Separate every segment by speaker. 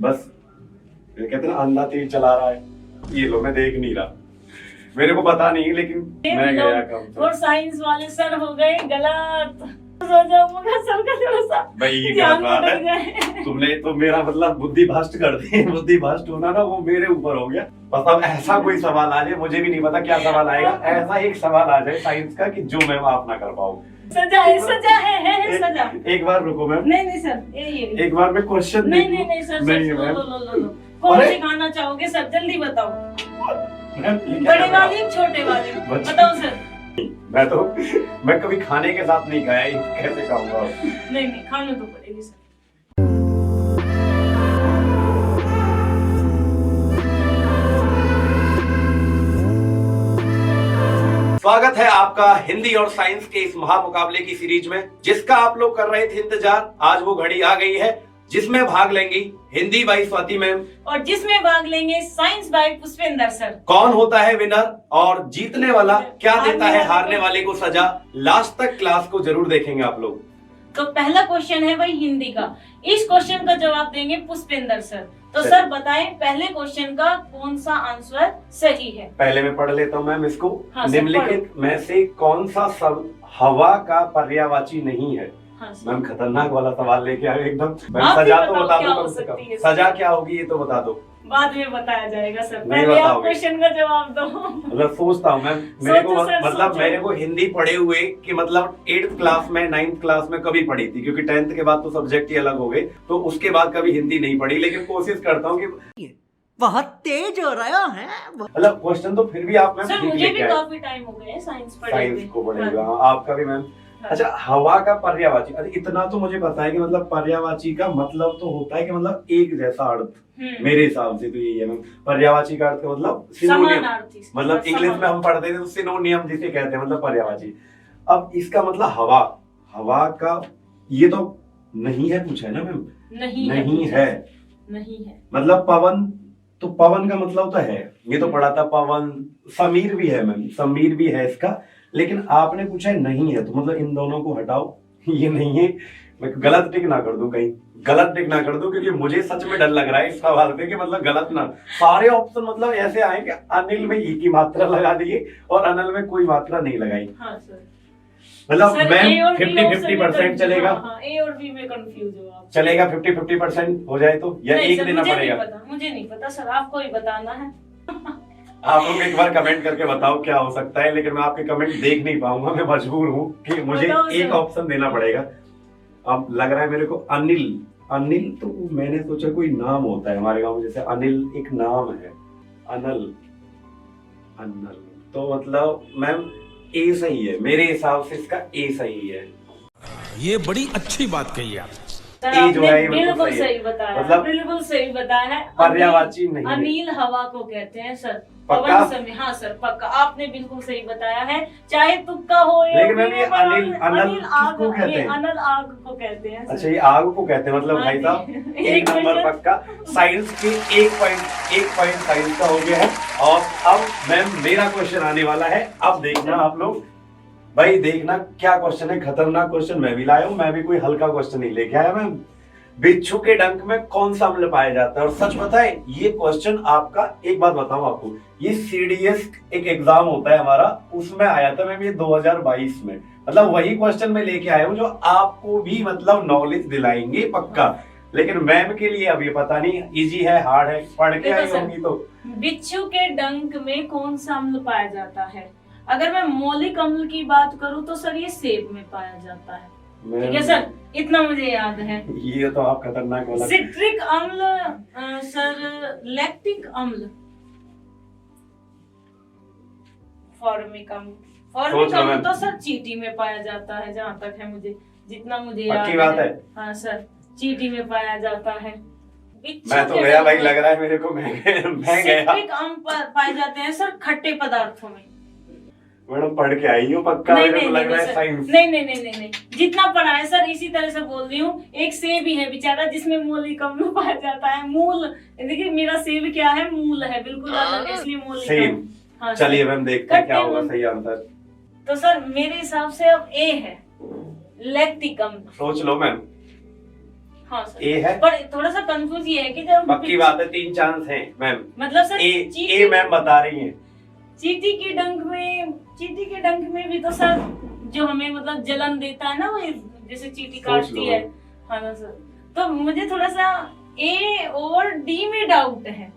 Speaker 1: बस ये कहते ना अंधा तीर चला रहा है, ये लो मैं देख नहीं रहा, मेरे को पता नहीं लेकिन मैं गया काम से।
Speaker 2: और साइंस वाले सर हो गए गलत। सर का थोड़ा सा
Speaker 1: भाई ये
Speaker 2: ध्यान
Speaker 1: गलत बात
Speaker 2: भटक
Speaker 1: है,
Speaker 2: जाए।
Speaker 1: तुमने तो मेरा मतलब बुद्धि भ्रष्ट कर दी। बुद्धि भ्रष्ट होना ना वो मेरे ऊपर हो गया। बस अब ऐसा कोई सवाल आ जाए, मुझे भी नहीं पता क्या सवाल आएगा, ऐसा एक सवाल आ जाए साइंस का कि जो मैं माफ ना कर पाऊँ।
Speaker 2: सजा है सजा।
Speaker 1: एक बार रुको मैम,
Speaker 2: नहीं सर ये
Speaker 1: एक बार मैं क्वेश्चन
Speaker 2: नहीं सर
Speaker 1: नहीं
Speaker 2: लो
Speaker 1: मैम,
Speaker 2: लो कौन
Speaker 1: अरे!
Speaker 2: सिखाना चाहोगे सर जल्दी बताओ।
Speaker 1: मैम, ये क्या
Speaker 2: बड़े
Speaker 1: कर रहा
Speaker 2: वाले छोटे वाले
Speaker 1: बच्चे-
Speaker 2: बताओ सर।
Speaker 1: मैं कभी खाने के साथ नहीं खाया, ये कैसे खाऊंगा?
Speaker 2: नहीं खाना तो पड़ेगी सर।
Speaker 1: स्वागत है आपका हिंदी और साइंस के इस महामुकाबले की सीरीज में, जिसका आप लोग कर रहे थे इंतजार। आज वो घड़ी आ गई है जिसमें भाग लेंगी हिंदी बाई स्वाति मैम
Speaker 2: और जिसमें भाग लेंगे साइंस बाय पुष्पेंद्र सर।
Speaker 1: कौन होता है विनर और जीतने वाला क्या देता है हारने वाले को सजा, लास्ट तक क्लास को जरूर देखेंगे आप लोग।
Speaker 2: तो पहला क्वेश्चन है भाई हिंदी का। इस क्वेश्चन का जवाब देंगे पुष्पेंद्र सर। तो
Speaker 1: चलिए।
Speaker 2: सर बताएं पहले क्वेश्चन का कौन सा आंसर सही है।
Speaker 1: पहले मैं पढ़ लेता हूँ मैम इसको।
Speaker 2: हाँ, सर,
Speaker 1: निम्नलिखित में से कौन सा शब्द हवा का पर्यायवाची नहीं है?
Speaker 2: हाँ सर।
Speaker 1: मैम खतरनाक वाला सवाल लेके आए एकदम। मैम
Speaker 2: आप भी
Speaker 1: सजा तो
Speaker 2: बताओ
Speaker 1: बता
Speaker 2: क्या
Speaker 1: दो
Speaker 2: हो
Speaker 1: कम से
Speaker 2: सकती है
Speaker 1: कम, सजा क्या होगी ये तो बता दो।
Speaker 2: बाद में बताया जाएगा सर,
Speaker 1: नहीं
Speaker 2: पहले आप
Speaker 1: बताओगे।
Speaker 2: क्वेश्चन का जवाब दो।
Speaker 1: मतलब सोचता हूँ मैम, मेरे को
Speaker 2: सोचो सर,
Speaker 1: मतलब
Speaker 2: सोचो।
Speaker 1: मेरे को हिंदी पढ़े हुए कि मतलब 8th क्लास में 9th क्लास में कभी पढ़ी थी, क्योंकि 10th के बाद तो सब्जेक्ट ही अलग हो गए, तो उसके बाद कभी हिंदी नहीं पढ़ी। लेकिन कोशिश करता हूँ कि
Speaker 3: बहुत तेज हो रहा है।
Speaker 1: मतलब क्वेश्चन तो फिर भी आप मैम
Speaker 2: सर
Speaker 1: ठीक
Speaker 2: मुझे भी
Speaker 1: लेके आए।
Speaker 2: काफी टाइम हो गया है साइंस पढ़े
Speaker 1: साइंस
Speaker 2: हुए।
Speaker 1: को पढ़ेगा
Speaker 2: हाँ।
Speaker 1: आपका भी मैम।
Speaker 2: हाँ।
Speaker 1: अच्छा, हवा का पर्यायवाची, अरे इतना तो मुझे पता है कि मतलब पर्यायवाची का मतलब तो होता है कि मतलब एक जैसा अर्थ। मेरे हिसाब से तो यही है मैम। पर्यायवाची का अर्थ का मतलब सिनोनियम,
Speaker 2: समानार्थी।
Speaker 1: मतलब इंग्लिश में हम पढ़ते थे तो सिनोनियम जिसे कहते हैं, मतलब पर्यायवाची। अब इसका मतलब हवा, हवा का ये तो नहीं है, पूछा है ना मैम?
Speaker 2: नहीं है
Speaker 1: मतलब पवन, तो पवन का मतलब तो है, ये तो पढ़ा था पवन। समीर भी है मैम, समीर भी है इसका, लेकिन आपने पूछा है नहीं है, तो मतलब इन दोनों को हटाओ, ये नहीं है। मैं गलत टिक ना कर दूं, कहीं गलत टिक ना कर दूं, क्योंकि मुझे सच में डर लग रहा है इस सवाल पे कि मतलब गलत ना। सारे ऑप्शन मतलब ऐसे आए कि अनिल में ई की मात्रा लगा दिए और अनिल में कोई मात्रा नहीं लगाई।
Speaker 2: हाँ सर।
Speaker 1: मतलब
Speaker 2: सर,
Speaker 1: मैम
Speaker 2: A और B
Speaker 1: 50-50%
Speaker 2: ऑप्शन
Speaker 1: चलेगा?
Speaker 2: हाँ, A और B में कंफ्यूज हो आप।
Speaker 1: चलेगा 50-50% हो जाए तो, या
Speaker 2: नहीं
Speaker 1: एक
Speaker 2: सर,
Speaker 1: देना
Speaker 2: मुझे
Speaker 1: पड़ेगा?
Speaker 2: नहीं पता, मुझे नहीं पता सर, आपको ही बताना है।
Speaker 1: आप लोग एक बार कमेंट करके बताओ क्या हो सकता है, लेकिन मैं आपके कमेंट देख नहीं पाऊंगा, मैं मजबूर हूँ कि मुझे
Speaker 2: बताओ
Speaker 1: एक
Speaker 2: सर।
Speaker 1: ऑप्शन देना पड़ेगा। अब लग रहा है मेरे को अनिल। अनिल तो मैंने सोचा कोई नाम होता है हमारे गांव में, जैसे अनिल एक नाम है, अनल, अनल, तो मतलब मैम ए सही है मेरे हिसाब से, इसका ए सही है।
Speaker 4: ये बड़ी अच्छी बात कही आप।
Speaker 2: सर
Speaker 1: ये जो
Speaker 2: आपने
Speaker 1: है ये बिल्कुल
Speaker 2: बिल्कुल
Speaker 1: सही है।
Speaker 2: सही बताया,
Speaker 1: मतलब
Speaker 2: बिल्कुल सही बताया है।
Speaker 1: पर्यायवाची नहीं है।
Speaker 2: अनिल हवा को कहते हैं सर।
Speaker 1: पक्का?
Speaker 2: पवन समय, हाँ सर पक्का, आपने बिल्कुल सही बताया है। चाहे तुक्का हो या
Speaker 1: लेकिन मैम ये
Speaker 2: पर
Speaker 1: अनिल
Speaker 2: आग,
Speaker 1: किसको कहते हैं?
Speaker 2: अनिल आग को कहते हैं सर।
Speaker 1: अच्छा, ये आग को कहते हैं, मतलब
Speaker 2: हाँ
Speaker 1: भाई
Speaker 2: जी।
Speaker 1: साहब
Speaker 2: एक
Speaker 1: एक नंबर
Speaker 2: क्वेश्चन।
Speaker 1: पक्का। साइंस के एक पॉइंट साइंस का हो गया है। और अब मैम मेरा क्वेश्चन आने वाला है, अब देखना आप लोग, भाई देखना क्या क्वेश्चन है। खतरनाक क्वेश्चन मैं भी लाया हूँ, मैं भी कोई हल्का क्वेश्चन नहीं लेके आया मैम। बिच्छू के डंक में कौन सा अम्ल पाया जाता है? और सच बताए ये क्वेश्चन आपका, एक बात बताऊं आपको, ये सीडीएस एक एग्जाम होता है हमारा, उसमें आया था मैम ये 2022 में। मतलब वही क्वेश्चन मैं लेके आया हूँ जो आपको भी मतलब नॉलेज दिलाएंगे पक्का। लेकिन मैम के लिए अब ये पता नहीं इजी है हार्ड है, पढ़ के आई होंगी तो।
Speaker 2: बिच्छू के डंक में कौन सा अम्ल पाया जाता है? अगर मैं मौलिक अम्ल की बात करूं तो सर ये सेब में पाया जाता है। ठीक है सर, इतना मुझे याद है।
Speaker 1: ये तो आप खतरनाक वाला।
Speaker 2: सिट्रिक अम्ल सर, लैक्टिक अम्ल, फॉर्मिक अम्ल। फॉर्मिक
Speaker 1: सोच लो
Speaker 2: अम्ल
Speaker 1: मैम।
Speaker 2: तो सर चींटी में पाया जाता है, जहाँ तक है मुझे, जितना मुझे याद
Speaker 1: पक्की बात है?
Speaker 2: हाँ सर, चींटी में पाया जाता है।
Speaker 1: मैं तो गया भाई, लग रहा है मेरे को, मैं गया।
Speaker 2: सिट्रिक अम्ल पाए जाते हैं सर खट्टे पदार्थों में।
Speaker 1: मैडम पढ़ के आई हो पक्का? मेरे को लग रहा है साइंस।
Speaker 2: नहीं, जितना पढ़ा है सर इसी तरह से बोल रही हूँ। एक सेब ही है बेचारा जिसमें मौलिक अम्ल पाया जाता है। मूल, देखिए मेरा सेब क्या है, मूल है, बिल्कुल अलग है, इसलिए मौलिक
Speaker 1: सेब।
Speaker 2: अम्ल। हाँ,
Speaker 1: चलिए मैम देखते हैं क्या होगा सही आंसर।
Speaker 2: तो सर मेरे हिसाब से अब ए है, लैक्टिक अम्ल।
Speaker 1: सोच लो मैम।
Speaker 2: हाँ सर।
Speaker 1: ए है,
Speaker 2: पर थोड़ा सा कंफ्यूज ये है कि जब
Speaker 1: पक्की बात है 3 चांस हैं मैम।
Speaker 2: मतलब सर
Speaker 1: ए मैम बता रही हैं।
Speaker 2: चींटी के डंक में भी तो सर जो हमें मतलब जलन देता है ना, वो जैसे चींटी काटती है। हाँ ना सर, तो मुझे थोड़ा सा ए और डी में डाउट है।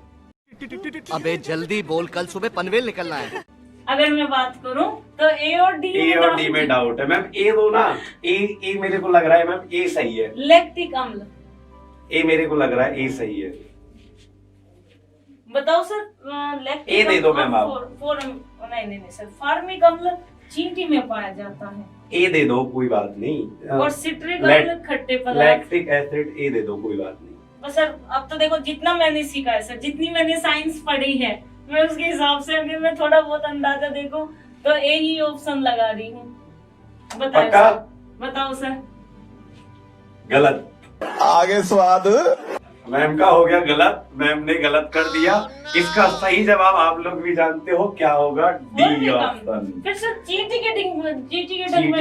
Speaker 3: अबे जल्दी बोल, कल सुबह पनवेल निकलना है।
Speaker 2: अगर मैं बात करूं तो ए और डी
Speaker 1: में डाउट है मैम। ए दो ना, ए मेरे को लग रहा है मैम ए सही है।
Speaker 2: लैक्टिक अम्ल,
Speaker 1: ए मेरे को लग रहा है ए सही है।
Speaker 2: बताओ सर। लैक्टिक
Speaker 1: ए दे दो मैम आप।
Speaker 2: नहीं सर, फार्मिक अम्ल चींटी में पाया जाता है।
Speaker 1: ए दे दो, कोई बात नहीं।
Speaker 2: और सिट्रिक अम्ल खट्टे पदार्थ।
Speaker 1: लैक्टिक एसिड ए दे दो, कोई बात नहीं।
Speaker 2: बस सर अब तो देखो जितना मैंने सीखा है सर, जितनी मैंने साइंस पढ़ी है, मैं उसके हिसाब से अगर मैं थोड़ा बहुत अंदाजा देखूं तो ए ही ऑप्शन लगा रही हूँ।
Speaker 1: पक्का?
Speaker 2: बताओ सर।
Speaker 1: गलत।
Speaker 5: आगे स्वाद।
Speaker 1: मैम का हो गया गलत, मैम ने गलत कर दिया। इसका सही जवाब आप लोग भी जानते हो क्या होगा, डी ऑप्शन।
Speaker 2: फिर सर चींटी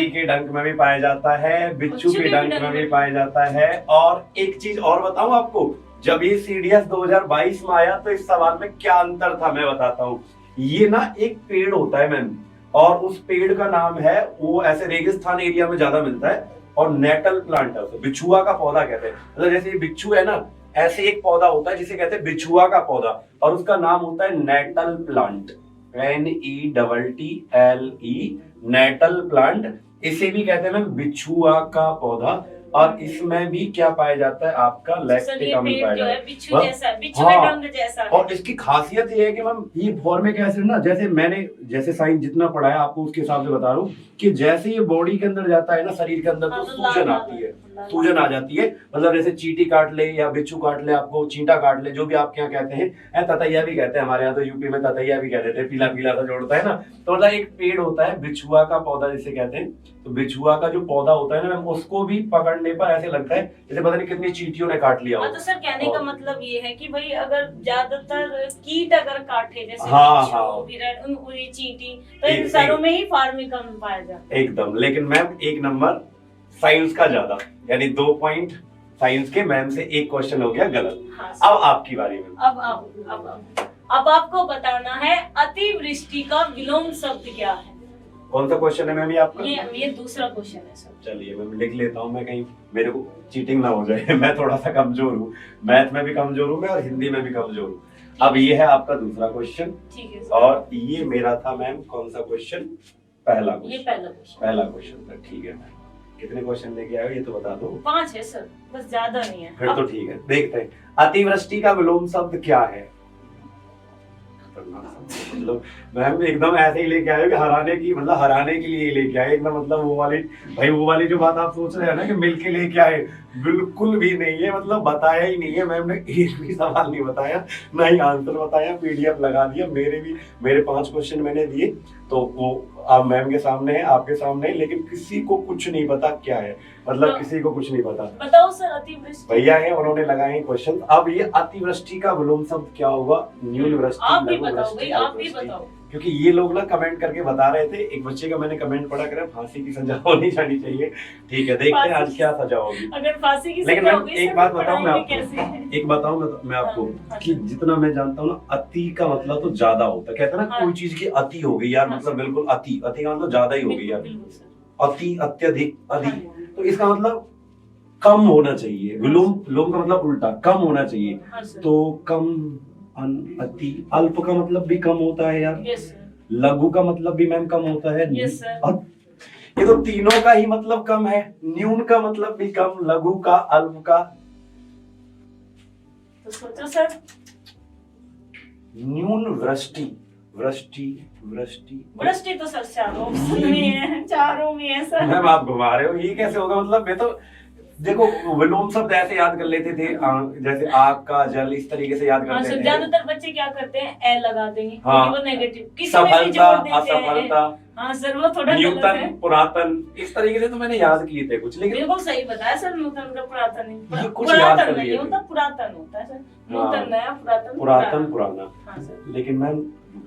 Speaker 2: के
Speaker 1: डंक में भी पाया जाता है, बिच्छू के डंक में भी पाया जाता है। और एक चीज और बताऊं आपको, जब ये सीडीएस 2022 में आया तो इस सवाल में क्या अंतर था मैं बताता हूँ। ये ना एक पेड़ होता है मैम, और उस पेड़ का नाम है, वो ऐसे रेगिस्तान एरिया में ज्यादा मिलता है, और नेटल प्लांट है उसे, बिछुआ का पौधा कहते हैं। मतलब जैसे ये बिच्छू है ना, ऐसे एक पौधा होता है जिसे कहते हैं बिछुआ का पौधा, और उसका नाम होता है nettle plant, NETTLE, nettle plant. इसे भी कहते हैं मैम बिछुआ का पौधा। और इसमें भी क्या पाया जाता है, आपका लैक्टिक अम्ल पाया जाता है,
Speaker 2: बिच्छू जैसा, बिच्छू के डंक जैसा।
Speaker 1: और इसकी खासियत ये है कि मैम ये फॉर्मिक एसिड ना, जैसे मैंने साइंस जितना पढ़ा है आपको उसके हिसाब से बता रहा हूँ कि जैसे ये बॉडी के अंदर जाता है ना, शरीर के अंदर, तो सूजन आती है, सूजन आ जाती है। मतलब जैसे चींटी काट ले या बिच्छू काट ले, आपको चींटा काट ले, जो भी आपके यहाँ कहते हैं, ततैया भी कहते हैं, हमारे यहाँ तो यूपी में ततैया भी कहते हैं, पीला पीला सा जोड़ता है ना। तो मतलब एक पेड़ होता है बिछुआ का पौधा जिसे कहते हैं, तो बिछुआ का जो पौधा होता है ना, उसको भी पकड़ने पर ऐसे लगता है जैसे पता नहीं कितनी चींटियों ने काट लिया हो।
Speaker 2: तो सर कहने का मतलब ये है कि भाई अगर ज्यादातर कीट अगर काटे, जैसे चींटी, तो इन सारों में ही फार्मिक अम्ल पाया जाता है।
Speaker 1: एकदम। लेकिन मैम 1 नंबर साइंस का ज्यादा, यानी 2 पॉइंट साइंस के, मैम से 1 क्वेश्चन हो गया गलत।
Speaker 2: हाँ,
Speaker 1: अब आपकी बारी में।
Speaker 2: अब आपको बताना है अतिवृष्टि का विलोम शब्द क्या है।
Speaker 1: कौन सा क्वेश्चन है मैम ये आपका?
Speaker 2: ये दूसरा क्वेश्चन है सर।
Speaker 1: चलिए मैम लिख लेता हूँ मैं, कहीं मेरे को चीटिंग ना हो जाए। मैं थोड़ा सा कमजोर हूँ, मैथ में भी कमजोर हूँ मैं, और हिंदी में भी कमजोर हूँ। अब ये है आपका दूसरा क्वेश्चन,
Speaker 2: ठीक है।
Speaker 1: और ये मेरा था मैम कौन सा क्वेश्चन, पहला क्वेश्चन।
Speaker 2: ये
Speaker 1: पहला क्वेश्चन था, ठीक है मैम। कितने क्वेश्चन लेके आए हो ये तो बता दो।
Speaker 2: 5 है सर, बस ज्यादा नहीं है।
Speaker 1: फिर तो ठीक है, देखते हैं। अतिवृष्टि का विलोम शब्द क्या है? मतलब मैम एकदम ऐसे ही लेके आए कि हराने की, मतलब हराने के लिए लेके आए एकदम। मतलब वो वाली जो बात आप सोच रहे हैं ना कि मिलके लेके आए, बिल्कुल भी नहीं है। मतलब बताया ही नहीं है मैम ने, एक भी सवाल नहीं बताया, ना ही आंसर बताया, PDF लगा दिया। मेरे 5 क्वेश्चन मैंने दिए, तो वो आप मैम के सामने है, आपके सामने है, लेकिन किसी को कुछ नहीं पता क्या है, मतलब
Speaker 2: तो
Speaker 1: किसी को कुछ नहीं पता।
Speaker 2: बताओ सर अतिवृष्टि।
Speaker 1: भैया है, उन्होंने लगाए क्वेश्चन। अब ये अतिवृष्टि का विलोम शब्द क्या होगा? न्यून वृष्टि,
Speaker 2: आप भी
Speaker 1: लघु
Speaker 2: बताओ
Speaker 1: वृष्टि,
Speaker 2: भाई, आप भी बताओ।
Speaker 1: क्योंकि ये लोग ना कमेंट करके बता रहे थे। एक बच्चे का मैंने कमेंट पढ़ा कर, फांसी की सजा होनी जानी चाहिए। ठीक है, देखते हैं आज क्या सजा होगी।
Speaker 2: अगर फांसी की
Speaker 1: लेकिन
Speaker 2: सजा
Speaker 1: मैं
Speaker 2: होगी,
Speaker 1: एक बात बताऊं मैं आपको,
Speaker 2: हाँ, हाँ,
Speaker 1: कि जितना मैं जानता हूँ ना, अति का मतलब तो ज्यादा होता है। कहते हैं ना
Speaker 2: हाँ,
Speaker 1: कोई चीज की अति हो गई यार,
Speaker 2: हाँ,
Speaker 1: मतलब बिल्कुल अति का मतलब ज्यादा ही हो गई यार,
Speaker 2: बिल्कुल सर।
Speaker 1: अति, अत्यधिक, अधिक। तो इसका मतलब कम होना चाहिए। विलोम का मतलब उल्टा, कम होना चाहिए।
Speaker 2: हाँ सर।
Speaker 1: तो कम, अति, अल्प का मतलब भी कम होता है यार।
Speaker 2: Yes sir.
Speaker 1: लघु का मतलब भी मैम कम होता है।
Speaker 2: Yes sir.
Speaker 1: और ये तो तीनों का ही मतलब कम है। न्यून का मतलब भी कम, लघु का, अल्प का।
Speaker 2: तो सोचो सर।
Speaker 1: न्यून वृष्टि, वृष्टि, वृष्टि,
Speaker 2: वृष्टि तो सर चारों ऑप्शन में है, चारों में है सर।
Speaker 1: मैम आप घुमा रहे हो, ये कैसे होगा? मतलब मैं तो देखो विलोम शब्द ऐसे याद कर लेते थे, जैसे आग का, जल, इस तरीके से याद करते थे।
Speaker 2: ज्यादातर बच्चे क्या करते हैं, ए लगा देंगे,
Speaker 1: हाँ,
Speaker 2: वो नेगेटिव, किसी
Speaker 1: सफलता,
Speaker 2: में भी जोड़ देते
Speaker 1: असफलता,
Speaker 2: हाँ सर, वो थोड़ा
Speaker 1: न्यूतन, पुरातन, इस तरीके से तो मैंने याद किए थे कुछ। लेकिन
Speaker 2: बिल्कुल सही बताया सर, नूतन का पुरातन
Speaker 1: ये कुछ याद कर लिए
Speaker 2: नहीं
Speaker 1: थे।
Speaker 2: होता, पुरातन होता है सर।
Speaker 1: हाँ,
Speaker 2: नूतन नया, पुरातन
Speaker 1: पुरातन पुराना।
Speaker 2: हाँ सर।
Speaker 1: लेकिन मैम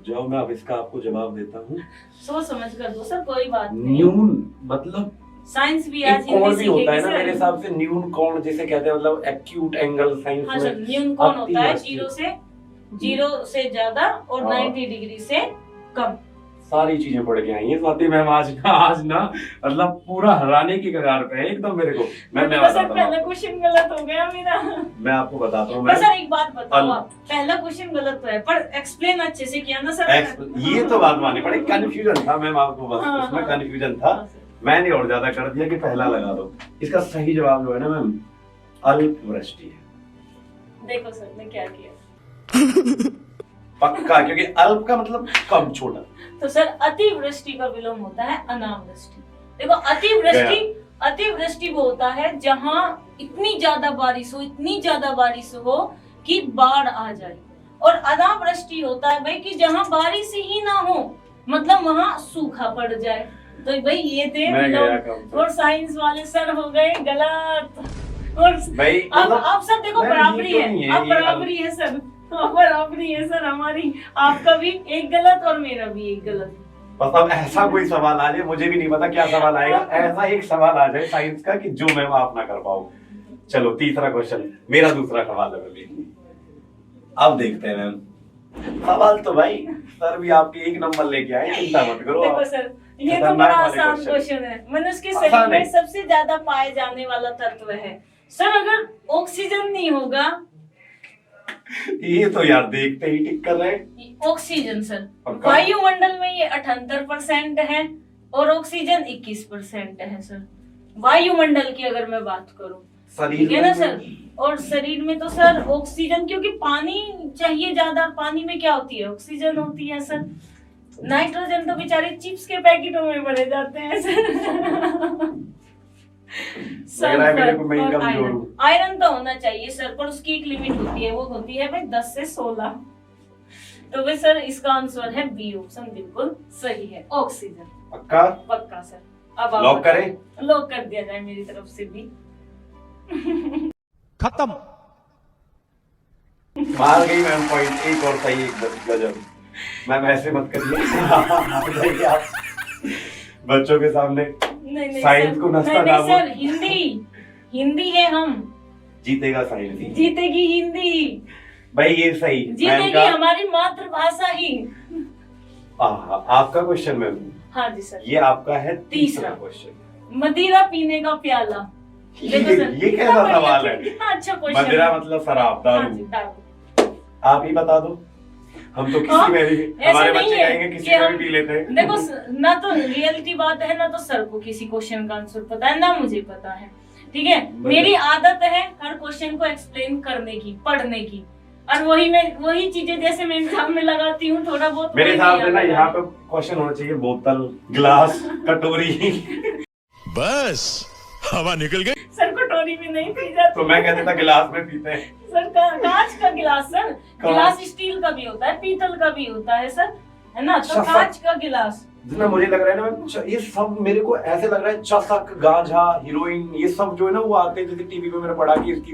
Speaker 1: जाओ, मैं अब इसका आपको जवाब देता हूँ।
Speaker 2: सोच समझ कर दो सर, कोई बात नहीं।
Speaker 1: न्यून मतलब
Speaker 2: साइंस भी
Speaker 1: एक
Speaker 2: आज
Speaker 1: कोण
Speaker 2: हिंदी
Speaker 1: भी होता है
Speaker 2: सीखेगी
Speaker 1: ना मेरे
Speaker 2: सर।
Speaker 1: हिसाब से, न्यून कोण जिसे कहते हैं, मतलब एक्यूट एंगल साइंस
Speaker 2: हाँ सर,
Speaker 1: में।
Speaker 2: न्यून कोण
Speaker 1: अति
Speaker 2: होता है
Speaker 1: वृष्टि।
Speaker 2: जीरो से ज्यादा और
Speaker 1: हाँ।
Speaker 2: 90 डिग्री से कम।
Speaker 1: सारी चीजें पढ़ के आई हैं स्वाति मैम आज ना मतलब पूरा हराने की कगार पे है एकदम मेरे को। मैं
Speaker 2: सर
Speaker 1: बताता हूँ
Speaker 2: पहला क्वेश्चन गलत हो गया मेरा।
Speaker 1: मैं आपको बताता हूँ
Speaker 2: पर
Speaker 1: मैं
Speaker 2: सर एक बात बताओ आप, पहला क्वेश्चन गलत तो है पर एक्सप्लेन अच्छे से किया ना सर।
Speaker 1: ये तो बात माननी पड़ेगी, कंफ्यूजन था मैम आपको, बस
Speaker 2: हाँ,
Speaker 1: उसमें
Speaker 2: हाँ।
Speaker 1: कंफ्यूजन था।
Speaker 2: हाँ, सर।
Speaker 1: मैंने और ज्यादा कर दिया कि पहला लगा दो। इसका सही जवाब जो है ना मैम, अल्पवृष्टि है।
Speaker 2: देखो सर मैं क्या किया।
Speaker 1: पक्का, क्योंकि अल्प का मतलब कम, छोटा।
Speaker 2: तो सर अतिवृष्टि का विलोम होता है अनावृष्टि। देखो अतिवृष्टि वो होता है जहाँ इतनी ज्यादा बारिश हो कि बाढ़ आ जाए, और अनावृष्टि होता है भाई कि जहाँ बारिश ही ना हो, मतलब वहाँ सूखा पड़ जाए। तो भाई ये थे
Speaker 1: मैं गया
Speaker 2: विलोम,
Speaker 1: कम से।
Speaker 2: और साइंस वाले सर हो गए गलत। और
Speaker 1: भाई
Speaker 2: अब सर देखो
Speaker 1: मैम,
Speaker 2: बराबरी
Speaker 1: ये तो नहीं
Speaker 2: है,
Speaker 1: है,
Speaker 2: अब
Speaker 1: ये
Speaker 2: बराबरी है सर, अब बराबरी है सर हमारी। आपका भी एक गलत और मेरा भी एक गलत।
Speaker 1: बस अब ऐसा कोई सवाल आ जाए, मुझे भी नहीं पता क्या सवाल आएगा, ऐसा एक सवाल आ जाए साइंस का कि जो मैं आप ना कर पाऊं। चलो तीसरा क्वेश्चन, मेरा दूसरा सवाल है अभी। अब देखते हैं मैम, सवाल तो भाई सर भी आपके एक नंबर लेके आए, चिंता मत करो
Speaker 2: देखो
Speaker 1: आप।
Speaker 2: सर ये तो
Speaker 1: खतरनाक
Speaker 2: बड़ा
Speaker 1: वाले
Speaker 2: आसान
Speaker 1: question।
Speaker 2: क्वेश्चन है। मनुष्य के
Speaker 1: आसान
Speaker 2: शरीर में
Speaker 1: है।
Speaker 2: सबसे ज्यादा पाए जाने वाला तत्व है सर, अगर ऑक्सीजन नहीं होगा।
Speaker 1: ये तो यार देखते ही टिक कर रहे हैं।
Speaker 2: ऑक्सीजन सर,
Speaker 1: पक्का?
Speaker 2: वायुमंडल में ये 78% है और ऑक्सीजन 21% है सर, वायुमंडल की अगर मैं बात करूं।
Speaker 1: शरीर
Speaker 2: ठीक है ना
Speaker 1: में
Speaker 2: सर, और शरीर में तो सर ऑक्सीजन, क्योंकि पानी चाहिए ज्यादा, पानी में क्या होती है, ऑक्सीजन होती है सर। नाइट्रोजन तो बेचारे चिप्स के पैकेटों में भरे जाते हैं सर।
Speaker 1: लग रहा है मेरे को मैं ही कमजोर हूँ।
Speaker 2: आयरन तो होना चाहिए सर, पर उसकी एक लिमिट होती है, वो होती है भाई 10 से 16। तो भाई सर इसका आंसर है बी ऑप्शन, बिल्कुल सही है, ऑक्सीजन।
Speaker 1: पक्का
Speaker 2: पक्का सर। अब आप
Speaker 1: लॉक करें?
Speaker 2: लॉक कर दिया जाए मेरी तरफ से भी।
Speaker 4: खत्म।
Speaker 1: मार गई मैम पॉइंट, एक और सही, एक गजब। मैम ऐसे मत करिए आप बच्चों के सामने
Speaker 2: नहीं
Speaker 1: साइंस
Speaker 2: सर,
Speaker 1: को नस्ता
Speaker 2: नहीं
Speaker 1: नाबूद।
Speaker 2: सर, हिंदी है हम,
Speaker 1: जीतेगा साइंस ही।
Speaker 2: जीतेगी हिंदी,
Speaker 1: भाई ये सही मैम
Speaker 2: जीतेगी
Speaker 1: का।
Speaker 2: हमारी मातृभाषा ही।
Speaker 1: आपका क्वेश्चन मैम,
Speaker 2: हाँ जी सर।
Speaker 1: ये आपका है तीसरा
Speaker 2: तीसरा।
Speaker 1: क्वेश्चन।
Speaker 2: मदीरा पीने का प्याला। देखो सर,
Speaker 1: ये
Speaker 2: कितना
Speaker 1: कैसा
Speaker 2: बढ़िया
Speaker 1: सवाल
Speaker 2: था,
Speaker 1: है?
Speaker 2: कितना अच्छा क्वेश्चन।
Speaker 1: मदिरा मतलब शराब,
Speaker 2: हाँ जी,
Speaker 1: दारू।
Speaker 2: दारू।
Speaker 1: आप ही बता दो, हम तो
Speaker 2: हाँ,
Speaker 1: किसी में भी,
Speaker 2: ऐसा
Speaker 1: हमारे
Speaker 2: नहीं
Speaker 1: बच्चे
Speaker 2: है
Speaker 1: कहेंगे किसी
Speaker 2: कि
Speaker 1: में
Speaker 2: हम-
Speaker 1: भी पी लेते हैं।
Speaker 2: देखो ना तो रियलिटी बात है, ना तो सर को किसी क्वेश्चन का आंसर पता है, ना मुझे पता है। ठीक है, मेरी आदत है हर क्वेश्चन को एक्सप्लेन करने की, पढ़ने की, और वही चीजें जैसे मैं एग्जाम में लगाती हूँ थोड़ा बहुत।
Speaker 1: मेरे
Speaker 2: वही
Speaker 1: हिसाब से ना
Speaker 2: याद
Speaker 1: यहाँ
Speaker 2: आता
Speaker 1: पे क्वेश्चन होना चाहिए बोतल, गिलास, कटोरी।
Speaker 4: बस हवा निकल गई।
Speaker 2: है। सर कटोरी में नहीं पी जाती।
Speaker 1: तो मैं कहता था गिलास में पीते हैं।
Speaker 2: सर कांच का गिलास सर, गिलास स्टील का भी होता है, पीतल का भी होता है सर, है ना, तो
Speaker 1: अच्छा,
Speaker 2: कांच का गिलास।
Speaker 1: जितना मुझे लग रहा है ना, ये सब मेरे को ऐसे लग रहा है, चसक, गांजा, हीरोइन, ये सब जो है ना वो आते हैं, जैसे टीवी पे मैंने पढ़ा कि इसकी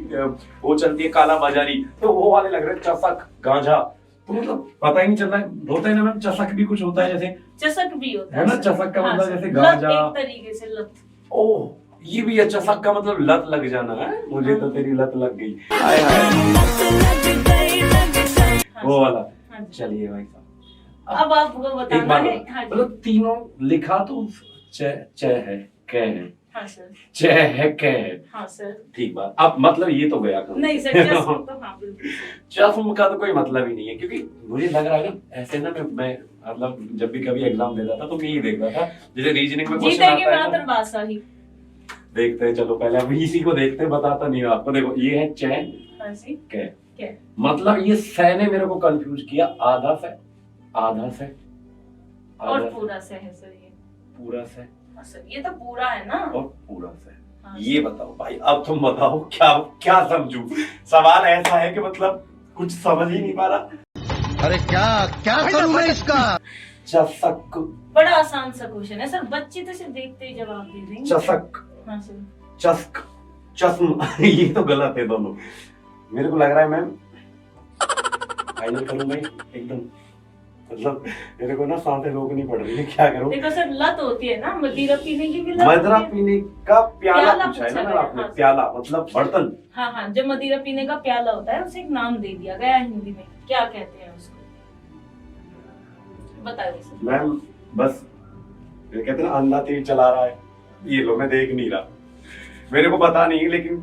Speaker 1: वो चलती है काला बाजारी, तो वो वाले लग रहे हैं, चसक, गांजा। तो मतलब पता ही नहीं चल रहा है, होता है ना मैम, चसक भी कुछ होता है, जैसे
Speaker 2: चसक भी होता
Speaker 1: है ना,
Speaker 2: सर।
Speaker 1: चसक का
Speaker 2: हाँ
Speaker 1: मतलब
Speaker 2: सर,
Speaker 1: जैसे
Speaker 2: लत,
Speaker 1: गांजा।
Speaker 2: एक तरीके से लत।
Speaker 1: ओह, ये भी है, चसक का मतलब लत लग जाना है। मुझे तो तेरी लत लग गई, हाय हाय,
Speaker 2: हाँ
Speaker 1: वो
Speaker 2: सर,
Speaker 1: वाला।
Speaker 2: हाँ जी।
Speaker 1: चलिए भाई साहब,
Speaker 2: अब आपको
Speaker 1: एक
Speaker 2: बताना
Speaker 1: बात
Speaker 2: है।
Speaker 1: बताओ,
Speaker 2: हाँ जी,
Speaker 1: मतलब तीनों लिखा तो च है, क है,
Speaker 2: हाँ सर,
Speaker 1: च है, क है,
Speaker 2: हाँ सर।
Speaker 1: ठीक बात। अब मतलब ये तो गया काम।
Speaker 2: नहीं सर, चस्म तो हाँ बिल्कुल सर।
Speaker 1: चस्म का तो कोई मतलब ही नहीं है, क्योंकि मुझे लग रहा है ना ऐसे ना, मैं मतलब जब भी कभी एग्जाम देता था तो मैं ये देखता था, जैसे रीजनिंग में क्वेश्चन
Speaker 2: जीतेगी
Speaker 1: आता है ना,
Speaker 2: मातृभाषा ही।
Speaker 1: देखते हैं, चलो पहले हम इसी को देखते हैं, बताता नहीं हूं आपको। देखो ये है च
Speaker 2: हाँ जी,
Speaker 1: क,
Speaker 2: क्या?
Speaker 1: मतलब ये स ने मेरे को कंफ्यूज किया, आधा से,
Speaker 2: और
Speaker 1: आधा
Speaker 2: पूरा से है सर ये।
Speaker 1: पूरा से
Speaker 2: हाँ सर, ये तो पूरा है ना।
Speaker 1: और पूरा से।
Speaker 2: हाँ
Speaker 1: ये बताओ भाई, अब तुम बताओ क्या क्या समझूं। सवाल ऐसा है कि मतलब कुछ समझ ही नहीं पा रहा।
Speaker 3: अरे क्या क्या करूं मैं इसका?
Speaker 1: चसक,
Speaker 2: बड़ा आसान सा क्वेश्चन है सर, बच्चे तो सिर्फ देखते ही जवाब दे देंगे।
Speaker 1: चसक,
Speaker 2: हाँ सर,
Speaker 1: चस्क, चश्म। ये तो गलत है दोनों। मेरे को लग रहा है मैम, फाइनल करूं भाई एकदम। मतलब मेरे को ना सांसें रोकनी पड़ रही है, क्या करूं।
Speaker 2: देखो सर लत होती है ना मदिरा पीने की भी लत
Speaker 1: मदिरा
Speaker 2: होती है।
Speaker 1: पीने का प्याला
Speaker 2: प्याला
Speaker 1: पूछा है
Speaker 2: पूछा
Speaker 1: ना
Speaker 2: है,
Speaker 1: आपने,
Speaker 2: हाँ।
Speaker 1: प्याला मतलब बर्तन।
Speaker 2: हाँ हाँ, जो मदिरा पीने का प्याला होता है उसे एक नाम दे दिया गया हिंदी में, क्या कहते हैं उसको, बताइए सर।
Speaker 1: मैम बस ये कहते हैं ना अंधा तीर चला रहा है, ये लो मैं देख नहीं रहा, मेरे को पता नहीं लेकिन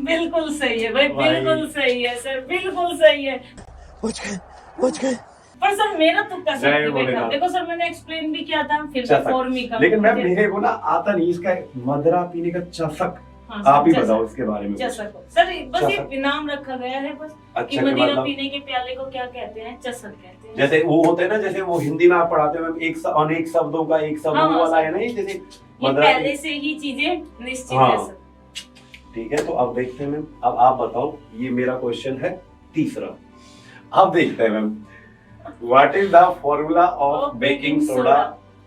Speaker 2: बिल्कुल सही है भाई,
Speaker 1: भाई।
Speaker 2: बिल्कुल सही है सर, बिल्कुल सही है।
Speaker 3: बच गए।
Speaker 2: पर सर मेरा तुक्का सर
Speaker 1: जय
Speaker 2: नहीं बैठा।
Speaker 1: भोलेनाथ।
Speaker 2: देखो सर मैंने एक्सप्लेन भी किया था, फिर
Speaker 1: चषक।
Speaker 2: फॉर्म ही का
Speaker 1: लेकिन मैम मेरे को ना आता नहीं इसका मदिरा पीने का चषक,
Speaker 2: हाँ,
Speaker 1: आप ही
Speaker 2: चषक।
Speaker 1: बताओ इसके बारे में कुछ।
Speaker 2: चषक सर, बस
Speaker 1: चषक।
Speaker 2: ये नाम रखा गया है बस कि
Speaker 1: अच्छा कि
Speaker 2: मदिरा
Speaker 1: मतलब
Speaker 2: पीने के प्याले को क्या कहते हैं, चषक कहते हैं।
Speaker 1: जैसे वो होते हैं ना, जैसे वो हिंदी में आप पढ़ाते हो मैम, अनेक शब्दों का एक शब्द
Speaker 2: हाँ,
Speaker 1: वो वाला
Speaker 2: सर।
Speaker 1: है ना, ये जैसे
Speaker 2: ये
Speaker 1: मदिरा
Speaker 2: पहले से ही चीजें निश्चित
Speaker 1: हाँ।
Speaker 2: है सर।
Speaker 1: ठीक है, तो अब देखते हैं मैम, अब आप बताओ, ये मेरा क्वेश्चन है तीसरा। अब देखते हैं ma'am, what is the formula of baking soda.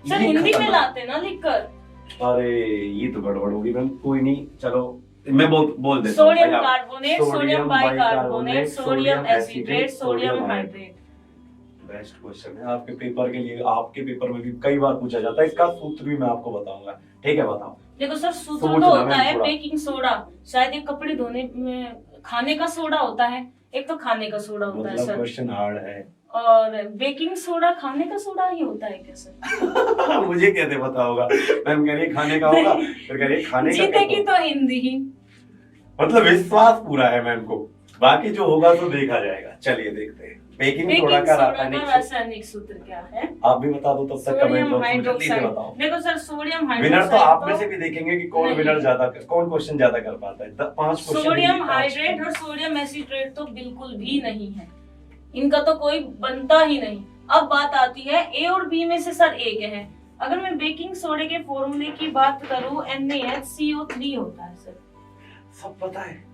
Speaker 2: Sir Hindi में लाते हैं ना लिखकर।
Speaker 1: अरे ये तो गड़बड़ होगी मैम, कोई नहीं, चलो मैं बोल देता हूँ।
Speaker 2: सोडियम
Speaker 1: भाई आप-
Speaker 2: carbonate, sodium bicarbonate, sodium acetate, sodium hydrate.
Speaker 1: Best question है आपके पेपर के लिए, आपके पेपर में भी कई बार पूछा जाता है, इसका सूत्र भी मैं आपको बताऊंगा। ठीक है, बताओ।
Speaker 2: देखो सर सूत्र
Speaker 1: सोचना
Speaker 2: तो होता
Speaker 1: मैम
Speaker 2: है
Speaker 1: थोड़ा।
Speaker 2: बेकिंग सोडा, शायद ये कपड़े धोने में खाने का सोडा होता है, एक तो खाने का सोडा होता है
Speaker 1: मतलब
Speaker 2: सर,
Speaker 1: क्वेश्चन हार्ड है।
Speaker 2: और बेकिंग सोडा खाने का सोडा ही होता है क्या सर?
Speaker 1: मुझे कैसे पता होगा, मैम कह रही है खाने का होगा, फिर कह रही है खाने का
Speaker 2: जीते की
Speaker 1: क्या
Speaker 2: तो हिंदी ही।
Speaker 1: मतलब विश्वास पूरा है मैम को, बाकी जो होगा तो देखा जाएगा। चलिए देखते हैं बेकिंग
Speaker 2: बेकिंग
Speaker 1: सोडा का
Speaker 2: सोडा
Speaker 1: रासायनिक
Speaker 2: का
Speaker 1: सूत्र।
Speaker 2: रासायनिक सूत्र क्या है?
Speaker 1: आप भी बता दो तब तक कमेंट
Speaker 2: सोडियम
Speaker 1: बॉक्स में जल्दी से
Speaker 2: हाइड्रोक्साइड।
Speaker 1: बताओ।
Speaker 2: देखो सर सोडियम
Speaker 1: विनर
Speaker 2: हाइड्रोक्साइड
Speaker 1: तो आप में से भी देखेंगे कि कौन
Speaker 2: नहीं।
Speaker 1: विनर ज्यादा कौन क्वेश्चन ज्यादा कर पाता है। 5 क्वेश्चन
Speaker 2: सोडियम हाइड्रेट और सोडियम एसिट्रेट तो बिल्कुल भी नहीं है, इनका तो कोई बनता ही नहीं। अब बात आती है ए और बी में से सर एक है। अगर मैं बेकिंग सोडे के फॉर्मूले की बात करूं, NaHCO3 होता है सर।
Speaker 1: सब पता है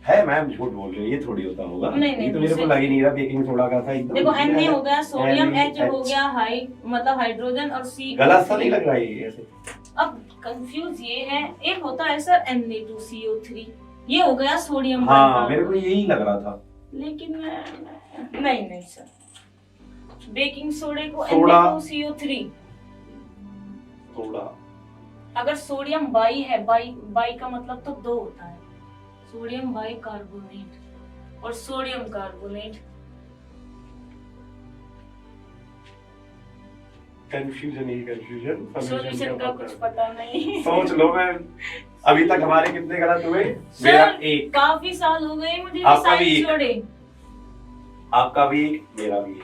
Speaker 1: मैम, झूठ बोल रही है, ये थोड़ी होता होगा।
Speaker 2: नहीं,
Speaker 1: ये तो
Speaker 2: नहीं,
Speaker 1: मेरे को लग ही नहीं रहा बेकिंग सोडा का था एकदम।
Speaker 2: देखो Na हो गया सोडियम, H
Speaker 1: NaH
Speaker 2: हो गया हाई मतलब हाइड्रोजन, और C
Speaker 1: गलत सा नहीं लग रहा है ये ऐसे।
Speaker 2: अब कंफ्यूज ये है, एक होता है सर Na2CO3, ये हो गया सोडियम
Speaker 1: हाँ
Speaker 2: बाइकार्बोनेट।
Speaker 1: मेरे को यही लग रहा था।
Speaker 2: लेकिन नहीं सर, बेकिंग सोडे को
Speaker 1: सोडा।
Speaker 2: Na2CO3,
Speaker 1: सोडा
Speaker 2: अगर सोडियम बाई है, बाई का मतलब तो 2 होता है, सोडियम बाई कार्बोनेट और सोडियम कार्बोनेट।
Speaker 1: कंफ्यूजन ही कंफ्यूजन,
Speaker 2: सॉल्यूशन का कुछ पता नहीं।
Speaker 1: सोच लो मैम, अभी तक हमारे कितने गलत हुए? मेरा
Speaker 2: सर
Speaker 1: एक,
Speaker 2: काफी साल हो गए मुझे
Speaker 1: आपका भी
Speaker 2: साइंस
Speaker 1: एक।
Speaker 2: छोड़े।
Speaker 1: आपका भी एक, मेरा भी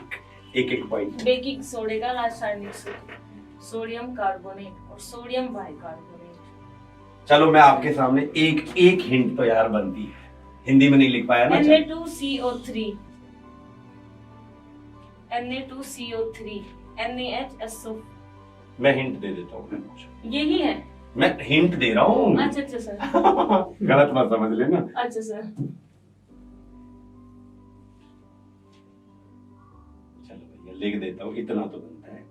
Speaker 1: एक पॉइंट।
Speaker 2: बेकिंग सोडे का रासायनिक सूत्र सोडियम कार्बोनेट और सोडियम बाइकार्बोनेट।
Speaker 1: चलो मैं आपके सामने एक हिंट तो यार बनती है, हिंदी में नहीं लिख पाया ना। चलो।
Speaker 2: Na2CO3, Na2CO3, NaHSO,
Speaker 1: मैं हिंट दे देता हूँ,
Speaker 2: यही है।
Speaker 1: मैं हिंट दे रहा हूँ।
Speaker 2: अच्छा सर,
Speaker 1: गलत मत समझ लेना।
Speaker 2: अच्छा सर।
Speaker 1: चलो भैया लिख देता हूँ, इतना तो बनता है,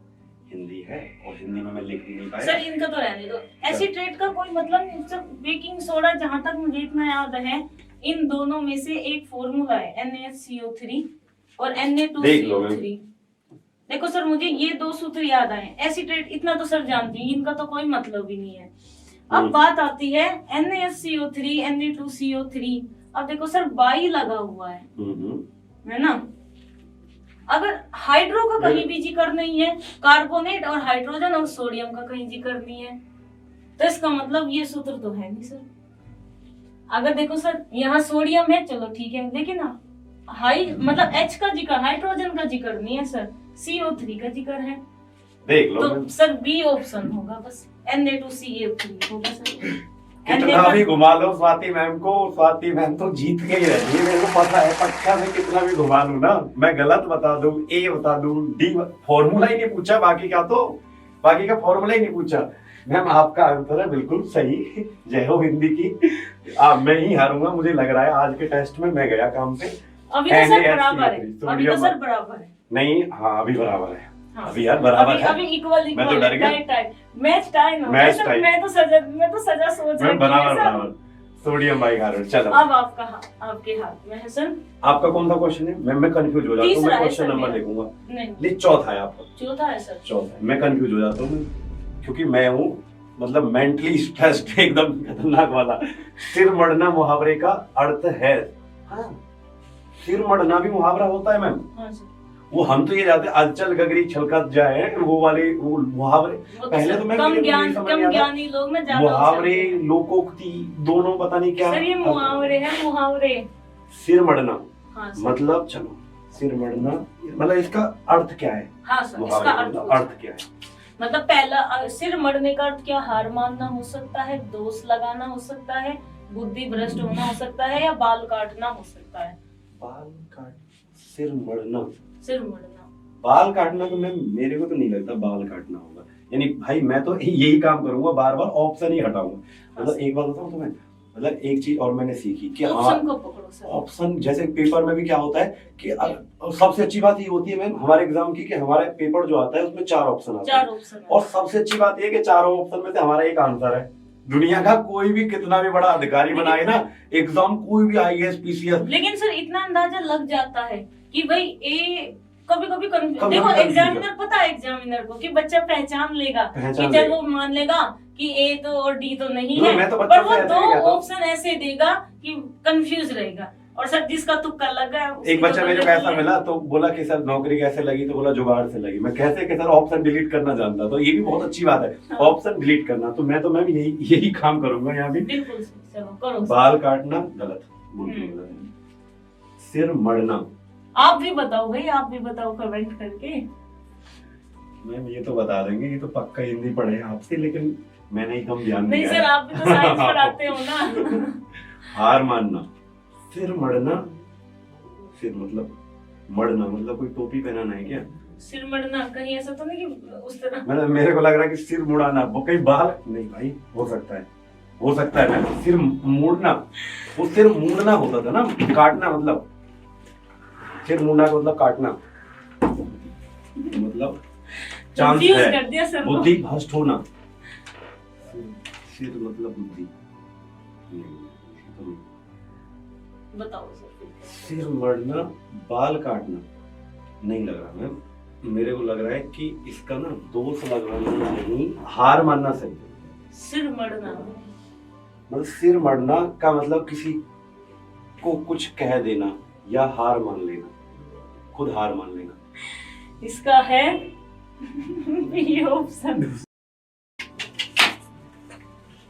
Speaker 1: हिंदी है और हिंदी में मैं लिख भी नहीं
Speaker 2: सर
Speaker 1: पाया।
Speaker 2: इनका तो रहने दो, एसिट्रेट का कोई मतलब नहीं सर। बेकिंग सोडा जहां तक मुझे इतना याद है, इन दोनों में से एक फॉर्मूला है NaHCO3 और
Speaker 1: देख लो मैम।
Speaker 2: Na2CO3। देखो सर मुझे ये 2 सूत्र याद आए, एसिट्रेट इतना तो सर जानती हूँ, इनका तो कोई मतलब ही नहीं है। अब बात आती है NaHCO3, Na2CO3। अब देखो सर बाई लगा हुआ है ना। अगर हाइड्रो का कहीं भी जिक्र नहीं है, कार्बोनेट और हाइड्रोजन और सोडियम का कहीं जिक्र नहीं है, तो इसका मतलब ये सूत्र तो है नहीं सर। अगर देखो सर यहाँ सोडियम है, चलो ठीक है, लेकिन हाई मतलब H का जिक्र, हाइड्रोजन का जिक्र नहीं है सर, CO3 का जिक्र है।
Speaker 1: देख लो
Speaker 2: तो सर बी ऑप्शन होगा बस, Na2CO3 होगा सर।
Speaker 1: कितना भी घुमा लो स्वाति मैम को, स्वाति मैम तो जीत के ही रहती है, मेरे को पता है पक्का। मैं कितना भी घुमा लूं ना, मैं गलत बता दूं, ए बता दूं, डी फॉर्मूला ही नहीं पूछा, बाकी का फॉर्मूला ही नहीं पूछा। मैम आपका आंसर है बिल्कुल सही, जय हो हिंदी की। मैं ही हारूंगा, मुझे लग रहा है आज के टेस्ट में मैं गया काम पे।
Speaker 2: अभी तो सर बराबर है, अभी तो सर बराबर है।
Speaker 1: नहीं हाँ अभी बराबर है,
Speaker 2: हाँ।
Speaker 1: अभी यार बराबर है।
Speaker 2: अभी इक्वल
Speaker 1: मैं तो डर गया।
Speaker 2: Match time
Speaker 1: match time.
Speaker 2: मैं तो सजा सोच रही
Speaker 1: बराबर
Speaker 2: थी सर।
Speaker 1: बराबर सोडियम बाइकार्बोनेट। चलो
Speaker 2: अब आपके हाथ में है सर।
Speaker 1: आपका कौन सा क्वेश्चन है? मैं कंफ्यूज हो जाता हूँ,
Speaker 2: तीसरा
Speaker 1: मैं
Speaker 2: है
Speaker 1: क्वेश्चन
Speaker 2: सर
Speaker 1: नंबर
Speaker 2: मेरा।
Speaker 1: लिखूंगा।
Speaker 2: नहीं,
Speaker 1: चौथा है आपका।
Speaker 2: चौथा है सर।
Speaker 1: चौथा है, मैं कंफ्यूज हो जाता हूँ क्योंकि मैं हूँ मतलब मेंटली स्ट्रेस्ड एकदम खतरनाक वाला। सिर मड़ना मुहावरे का अर्थ है। हाँ, सिर मड़ना भी मुहावरा होता है मैम।
Speaker 2: हाँ सर।
Speaker 1: वो हम तो ये जाते अचल गगरी छलकत जाए वो वाले वो मुहावरे।
Speaker 2: वो तो
Speaker 1: पहले
Speaker 2: सर
Speaker 1: तो मैं
Speaker 2: कम
Speaker 1: कम
Speaker 2: ज्ञानी लोग ना ज्यादा
Speaker 1: मुहावरे
Speaker 2: होशियार होते हैं।
Speaker 1: लोकोक्ति दोनों पता नहीं क्या।
Speaker 2: सर ये मुहावरे है, मुहावरे।
Speaker 1: सिर मड़ना
Speaker 2: हाँ सर।
Speaker 1: मतलब चलो सिर मड़ना मतलब इसका अर्थ क्या है?
Speaker 2: हाँ सर, इसका
Speaker 1: मुहावरे
Speaker 2: अर्थ
Speaker 1: का
Speaker 2: हो
Speaker 1: अर्थ क्या है?
Speaker 2: मतलब पहला सिर मड़ने का अर्थ क्या? हार मानना हो सकता है, दोष लगाना हो सकता है, बुद्धि भ्रष्ट होना हो सकता है, या बाल काटना हो सकता है।
Speaker 1: बाल काट सिर मड़ना,
Speaker 2: सिर मड़ना,
Speaker 1: बाल काटना तो मैं मेरे को तो नहीं लगता बाल काटना होगा। यानी भाई मैं तो यही काम करूंगा, बार बार ऑप्शन ही हटाऊंगा। मतलब एक बात बताऊं तुम्हें, मतलब एक चीज और मैंने सीखी कि
Speaker 2: ऑप्शन को पकड़ो सर।
Speaker 1: ऑप्शन जैसे पेपर में भी क्या होता है कि सबसे अच्छी बात ये होती है मैम हमारे एग्जाम की कि हमारे पेपर जो आता है उसमें 4 ऑप्शन आते हैं।
Speaker 2: 4 ऑप्शन।
Speaker 1: और सबसे अच्छी बात ये कि चारों ऑप्शन में से हमारा एक आंसर है। दुनिया का कोई भी कितना भी बड़ा अधिकारी बनाए ना एग्जाम, कोई भी IAS PCS,
Speaker 2: लेकिन सर इतना अंदाजा लग जाता है कि भाई ए कभी कभी देखो
Speaker 1: confuse
Speaker 2: एग्जामिनर पता है एग्जामिनर को कि बच्चा पहचान लेगा कि चल वो मान लेगा कि ए तो और डी तो नहीं है,
Speaker 1: मैं तो
Speaker 2: पर
Speaker 1: बच्चों
Speaker 2: वो
Speaker 1: से ऐसे
Speaker 2: 2
Speaker 1: ही कहता हूं।
Speaker 2: ऑप्शन ऐसे देगा कि कंफ्यूज रहेगा। और सर जिसका तुक्का लगा
Speaker 1: एक बच्चा मेरे को ऐसा मिला तो बोला कि सर नौकरी कैसे लगी, तो बोला जुगाड़ से लगी। मैं कैसे कि सर ऑप्शन डिलीट करना जानता, तो ये भी बहुत अच्छी बात है ऑप्शन डिलीट करना। तो मैं यही काम करूंगा यहाँ भी।
Speaker 2: बिल्कुल चलो करो।
Speaker 1: बाल काटना गलत बोल, सिर मड़ना।
Speaker 2: आप भी बताओ भाई, आप भी बताओ कमेंट करके।
Speaker 1: मैम ये तो बता देंगे, ये तो पक्का हिंदी पढ़े हैं आपसे, लेकिन मैंने ही कम ध्यान
Speaker 2: नहीं
Speaker 1: दिया
Speaker 2: सर
Speaker 1: है।
Speaker 2: आप भी तो साइंस पढ़ाते हो ना।
Speaker 1: हार मानना, सिर मड़ना, सिर मतलब मड़ना मतलब कोई टोपी पहनाना है क्या?
Speaker 2: सिर मड़ना कहीं ऐसा तो नहीं कि उस तरह।
Speaker 1: मतलब मेरे को लग रहा है कि सिर मुड़ाना, वो कहीं बाल नहीं भाई, हो सकता है ना सिर मुड़ना, वो सिर मुड़ना होता था ना, काटना मतलब सिर मुड़ना का मतलब काटना, मतलब चांस
Speaker 2: Confuse
Speaker 1: है
Speaker 2: कर दिया सर को।
Speaker 1: बुद्धि भ्रष्ट होना। सिर मतलब बुद्धि
Speaker 2: बताओ सर।
Speaker 1: सिर मड़ना, बाल काटना नहीं लग रहा मैम, मेरे को लग रहा है कि इसका ना दोष लगाना नहीं, हार मानना सही है।
Speaker 2: सिर मड़ना
Speaker 1: मतलब सिर मड़ना का मतलब किसी को कुछ कह देना या हार मान लेना, खुद हार मान लेना।
Speaker 2: इसका है ये ऑप्शन।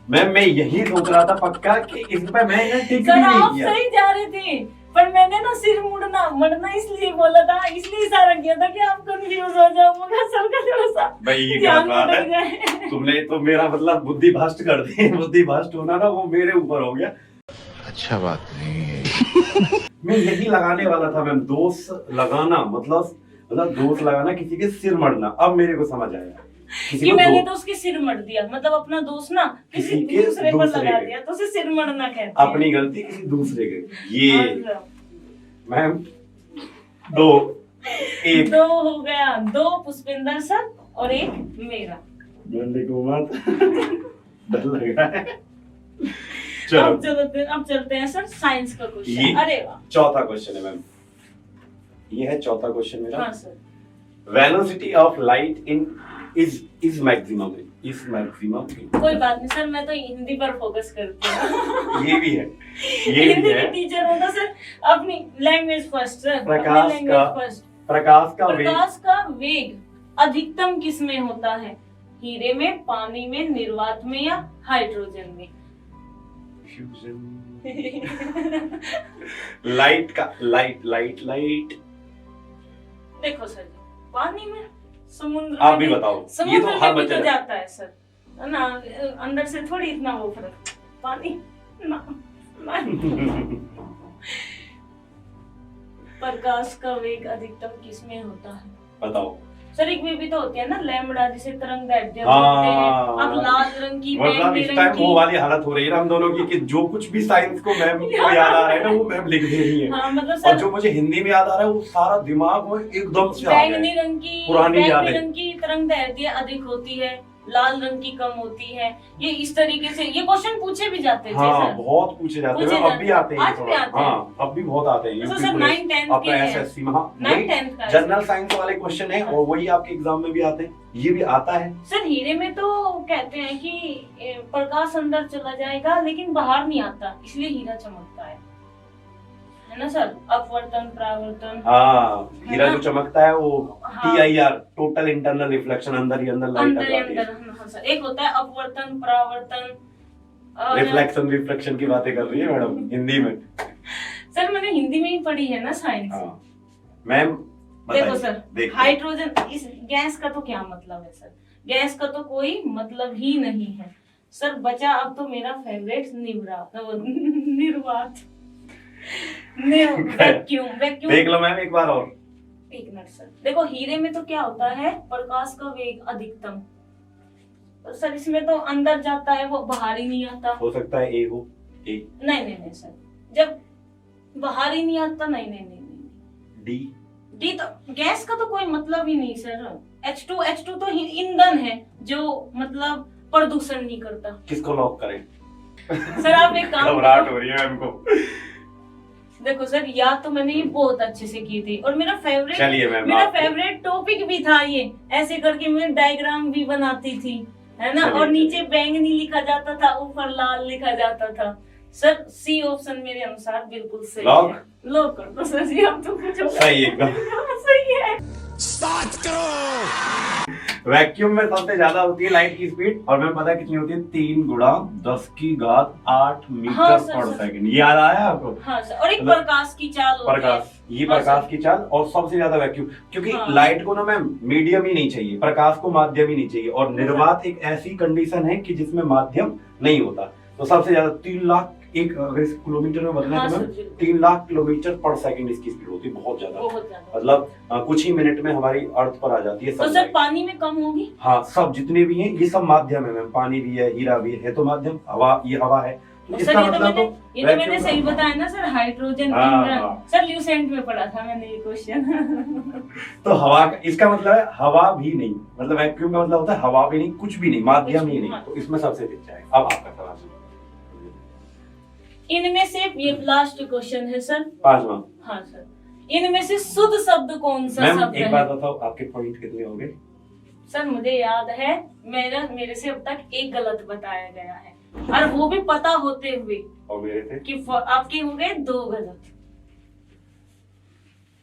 Speaker 1: मैम मैं यही सोच रहा था पक्का कि इसमें मैंने टिक भी
Speaker 2: सर
Speaker 1: नहीं
Speaker 2: आप
Speaker 1: किया।
Speaker 2: सही जा रहे थे, पर मैंने ना सिर मुड़ना मड़ना इसलिए बोला था, इसलिए इशारा किया था कि आप कंफ्यूज हो जाओ, मगर सर का थोड़ा सा
Speaker 1: भाई ये क्या
Speaker 2: ध्यान
Speaker 1: बात
Speaker 2: भटक
Speaker 1: है,
Speaker 2: जाए।
Speaker 1: तुमने तो मेरा मतलब बुद्धि भ्रष्ट कर दी। बुद्धि भ्रष्ट होना ना वो मेरे ऊपर हो गया।
Speaker 4: अच्छा बात नहीं है।
Speaker 1: मैं यही लगाने वाला था मैम, दोष लगाना मतलब दोष लगाना, किसी के सिर मड़ना। अब मेरे को समझ आया किसी
Speaker 2: कि
Speaker 1: को
Speaker 2: मैंने
Speaker 1: दो-
Speaker 2: तो उसके सिर मड़ दिया, मतलब अपना दोस्त ना किसी
Speaker 1: किसी के
Speaker 2: दूसरे पर
Speaker 1: दूसरे
Speaker 2: लगा
Speaker 1: के।
Speaker 2: दिया, तो उसे सिर मड़ना कहते हैं।
Speaker 1: अपनी गलती किसी दूसरे के। ये
Speaker 2: और
Speaker 1: मैम 2 1
Speaker 2: 2 हो गया, 2 पुष्पेंद्र सर और 1 मेरा।
Speaker 1: डंडे को मत डर लग रहा है।
Speaker 2: अब
Speaker 1: चलो
Speaker 2: अब चलते हैं सर साइंस का
Speaker 1: ये-
Speaker 2: क्वेश्चन। अरे वाह।
Speaker 1: चौथा क्वेश्चन है मैम, ये है चौथा क्वेश्चन मेरा।
Speaker 2: हाँ sir.
Speaker 1: Velocity of light in is maximum
Speaker 2: कोई बात नहीं सर, मैं तो हिंदी पर फोकस करती हूँ।
Speaker 1: ये भी है
Speaker 2: हिंदी की टीचर हूँ तो सर अपनी लैंग्वेज फर्स्ट सर।
Speaker 1: प्रकाश
Speaker 2: अपनी
Speaker 1: का
Speaker 2: language first।
Speaker 1: वेग
Speaker 2: प्रकाश का वेग अधिकतम किस में होता है? हीरे में, पानी में, निर्वात में या हाइड्रोजन में?
Speaker 1: लाइट का लाइट
Speaker 2: देखो सर, पानी में, समुद्र
Speaker 1: आप
Speaker 2: में
Speaker 1: भी बताओ, ये
Speaker 2: समुद्र
Speaker 1: तो हर
Speaker 2: में भी
Speaker 1: बच्चे
Speaker 2: तो
Speaker 1: ने-
Speaker 2: जाता है सर, है ना, अंदर से थोड़ी इतना वो फर्क। पानी ना, ना। प्रकाश का वेग अधिकतम किस में होता है?
Speaker 1: बताओ।
Speaker 2: सर एक में भी तो होती है ना, लैम्बडा जिसे तरंग दैर्ध्य
Speaker 1: हाँ।
Speaker 2: बोलते हैं। अब लाल रंग की,
Speaker 1: मतलब
Speaker 2: बैंगनी
Speaker 1: इस
Speaker 2: रंग
Speaker 1: टाइम
Speaker 2: की।
Speaker 1: वो वाली हालत हो रही है ना हम दोनों की कि जो कुछ भी साइंस को मैम को याद आ रहा है ना वो मैम लिख दे रही है।
Speaker 2: हाँ मतलब
Speaker 1: और
Speaker 2: सर
Speaker 1: जो मुझे हिंदी में याद आ रहा है वो सारा दिमाग में एकदम से आ गया
Speaker 2: बैंगनी
Speaker 1: है।
Speaker 2: रंग की,
Speaker 1: पुरानी
Speaker 2: बैंगनी
Speaker 1: यादें।
Speaker 2: रंग की तरंग दैर्ध्य अधिक होती है, लाल रंग की कम होती है, ये इस तरीके से ये क्वेश्चन पूछे भी जाते थे
Speaker 1: हाँ
Speaker 2: सर।
Speaker 1: बहुत पूछे जाते हैं, अब भी आते हैं,
Speaker 2: आज भी आते हैं।
Speaker 1: हाँ अब भी बहुत आते हैं।
Speaker 2: तो सर 9-10 के हैं,
Speaker 1: एसएससी में, हाँ
Speaker 2: 9-10 का
Speaker 1: जनरल साइंस वाले क्वेश्चन है और वही आपके एग्जाम में भी आते हैं, ये भी आता है।
Speaker 2: सर हीरे में तो कहते हैं कि प्रकाश अंदर चला जाएगा लेकिन बाहर नहीं आता, इसलिए हीरा चमकता है ना सर। अपवर्तन परावर्तन,
Speaker 1: हाँ हीरा
Speaker 2: है ना?
Speaker 1: जो चमकता है वो
Speaker 2: हाँ।
Speaker 1: TIR टोटल इंटरनल रिफ्लेक्शन, अंदर ही अंदर लाइट
Speaker 2: अंदर
Speaker 1: आ
Speaker 2: ही
Speaker 1: जाती है।
Speaker 2: अंदर, हाँ सर। एक होता है अपवर्तन परावर्तन और
Speaker 1: रिफ्लेक्शन रिफ्लेक्शन की बातें कर रही है मैडम हिंदी में।
Speaker 2: सर मैंने हिंदी में ही पढ़ी है ना साइंस।
Speaker 1: हाँ मैम
Speaker 2: देखो सर,
Speaker 1: देखो
Speaker 2: हाइड्रोजन, इस गैस का तो क्या मतलब है सर, गैस का तो कोई मतलब ही नहीं है सर। बचा अब तो मेरा फेवरेट निर्वात वैक्यूम। वैक्यूम
Speaker 1: देख लो मैम एक बार और।
Speaker 2: एक मिनट सर, देखो हीरे में तो क्या होता है, प्रकाश का वेग अधिकतम, और सर इसमें तो अंदर जाता है वो बाहर ही नहीं आता।
Speaker 1: हो सकता है ए हो, ए
Speaker 2: नहीं सर, जब बाहर ही नहीं आता, नहीं
Speaker 1: डी
Speaker 2: डी तो गैस का तो कोई मतलब ही नहीं सर। H2 तो ईंधन है जो मतलब प्रदूषण नहीं करता।
Speaker 1: किसको लॉक करें?
Speaker 2: सर आप एक काम
Speaker 1: घबराहट
Speaker 2: करो।
Speaker 1: हो रही है मैम को।
Speaker 2: देखो सर, याद तो मैंने ये बहुत अच्छे से की थी, और मेरा
Speaker 1: चलिए मैम,
Speaker 2: मेरा
Speaker 1: आपको-
Speaker 2: फेवरेट टॉपिक भी था ये। ऐसे करके मैं डायग्राम भी बनाती थी, है ना।
Speaker 1: चलिए,
Speaker 2: और नीचे बैंगनी लिखा जाता था, ऊपर लाल लिखा जाता था। सर सी ऑप्शन मेरे अनुसार बिल्कुल सही
Speaker 1: लॉक?
Speaker 2: है। लॉक कर दो सर जी, आप तो कुछ
Speaker 1: सही एकदम।
Speaker 2: सही है।
Speaker 1: वैक्यूम में सबसे ज्यादा होती है लाइट की स्पीड, और मैं पता है कितनी होती है, 3 गुणा 10⁸ मीटर
Speaker 2: हाँ, सर,
Speaker 1: पर
Speaker 2: सर।
Speaker 1: सेकंड। याद आया आपको?
Speaker 2: हाँ सर, और एक
Speaker 1: मतलब-
Speaker 2: प्रकाश की चाल होती है।
Speaker 1: प्रकाश, ये
Speaker 2: हाँ,
Speaker 1: प्रकाश
Speaker 2: सर।
Speaker 1: की चाल, और सबसे ज्यादा वैक्यूम, क्योंकि
Speaker 2: हाँ।
Speaker 1: लाइट को ना मैम मीडियम ही नहीं चाहिए, प्रकाश को माध्यम ही नहीं चाहिए, और निर्वात एक ऐसी कंडीशन है कि जिसमें माध्यम नहीं होता। तो सबसे ज्यादा 3 लाख, एक अगर इस किलोमीटर में बदले
Speaker 2: हाँ,
Speaker 1: तो
Speaker 2: सर,
Speaker 1: मैम
Speaker 2: बिल्कुल।
Speaker 1: 3 लाख किलोमीटर पर सेकंड इसकी स्पीड होती है, बहुत ज्यादा।
Speaker 2: बहुत ज्यादा।
Speaker 1: मतलब कुछ ही मिनट में हमारी अर्थ पर आ जाती है
Speaker 2: तो सर
Speaker 1: sunlight।
Speaker 2: पानी में कम होगी?
Speaker 1: हाँ सब जितने भी हैं ये सब माध्यम है मैम, पानी भी है, हीरा भी है तो माध्यम, हवा, ये हवा है। तो
Speaker 2: सर
Speaker 1: इसका
Speaker 2: ये तो
Speaker 1: मतलब
Speaker 2: मैंने
Speaker 1: तो
Speaker 2: ये तो मैंने
Speaker 1: vacuum
Speaker 2: सही
Speaker 1: का-
Speaker 2: बताया ना सर, हाइड्रोजन
Speaker 1: हाँ,
Speaker 2: ईंधन।
Speaker 1: हाँ।
Speaker 2: सर ल्यूसेंट में पढ़ा था मैंने ये क्वेश्चन।
Speaker 1: तो हवा का, इसका मतलब है हवा भी नहीं, मतलब वैक्यूम का मतलब होता है हवा भी नहीं, कुछ भी नहीं, माध्यम ही नहीं।
Speaker 2: हाँ।
Speaker 1: तो इसमें सबसे अच्छा है। अब आपका सवाल सुनो।
Speaker 2: इनमें से ये लास्ट क्वेश्चन है सर।
Speaker 1: 5वां।
Speaker 2: हाँ सर, इनमें से शुद्ध शब्द कौन सा
Speaker 1: मैम
Speaker 2: शब्द
Speaker 1: एक
Speaker 2: है?
Speaker 1: बात बताओ, आपके पॉइंट कितने हो गए?
Speaker 2: सर मुझे याद है, मेरे से अब तक एक गलत बताया गया है, और वो भी पता होते हुए
Speaker 1: और मेरे थे
Speaker 2: कि आपके हो गए 2 गलत।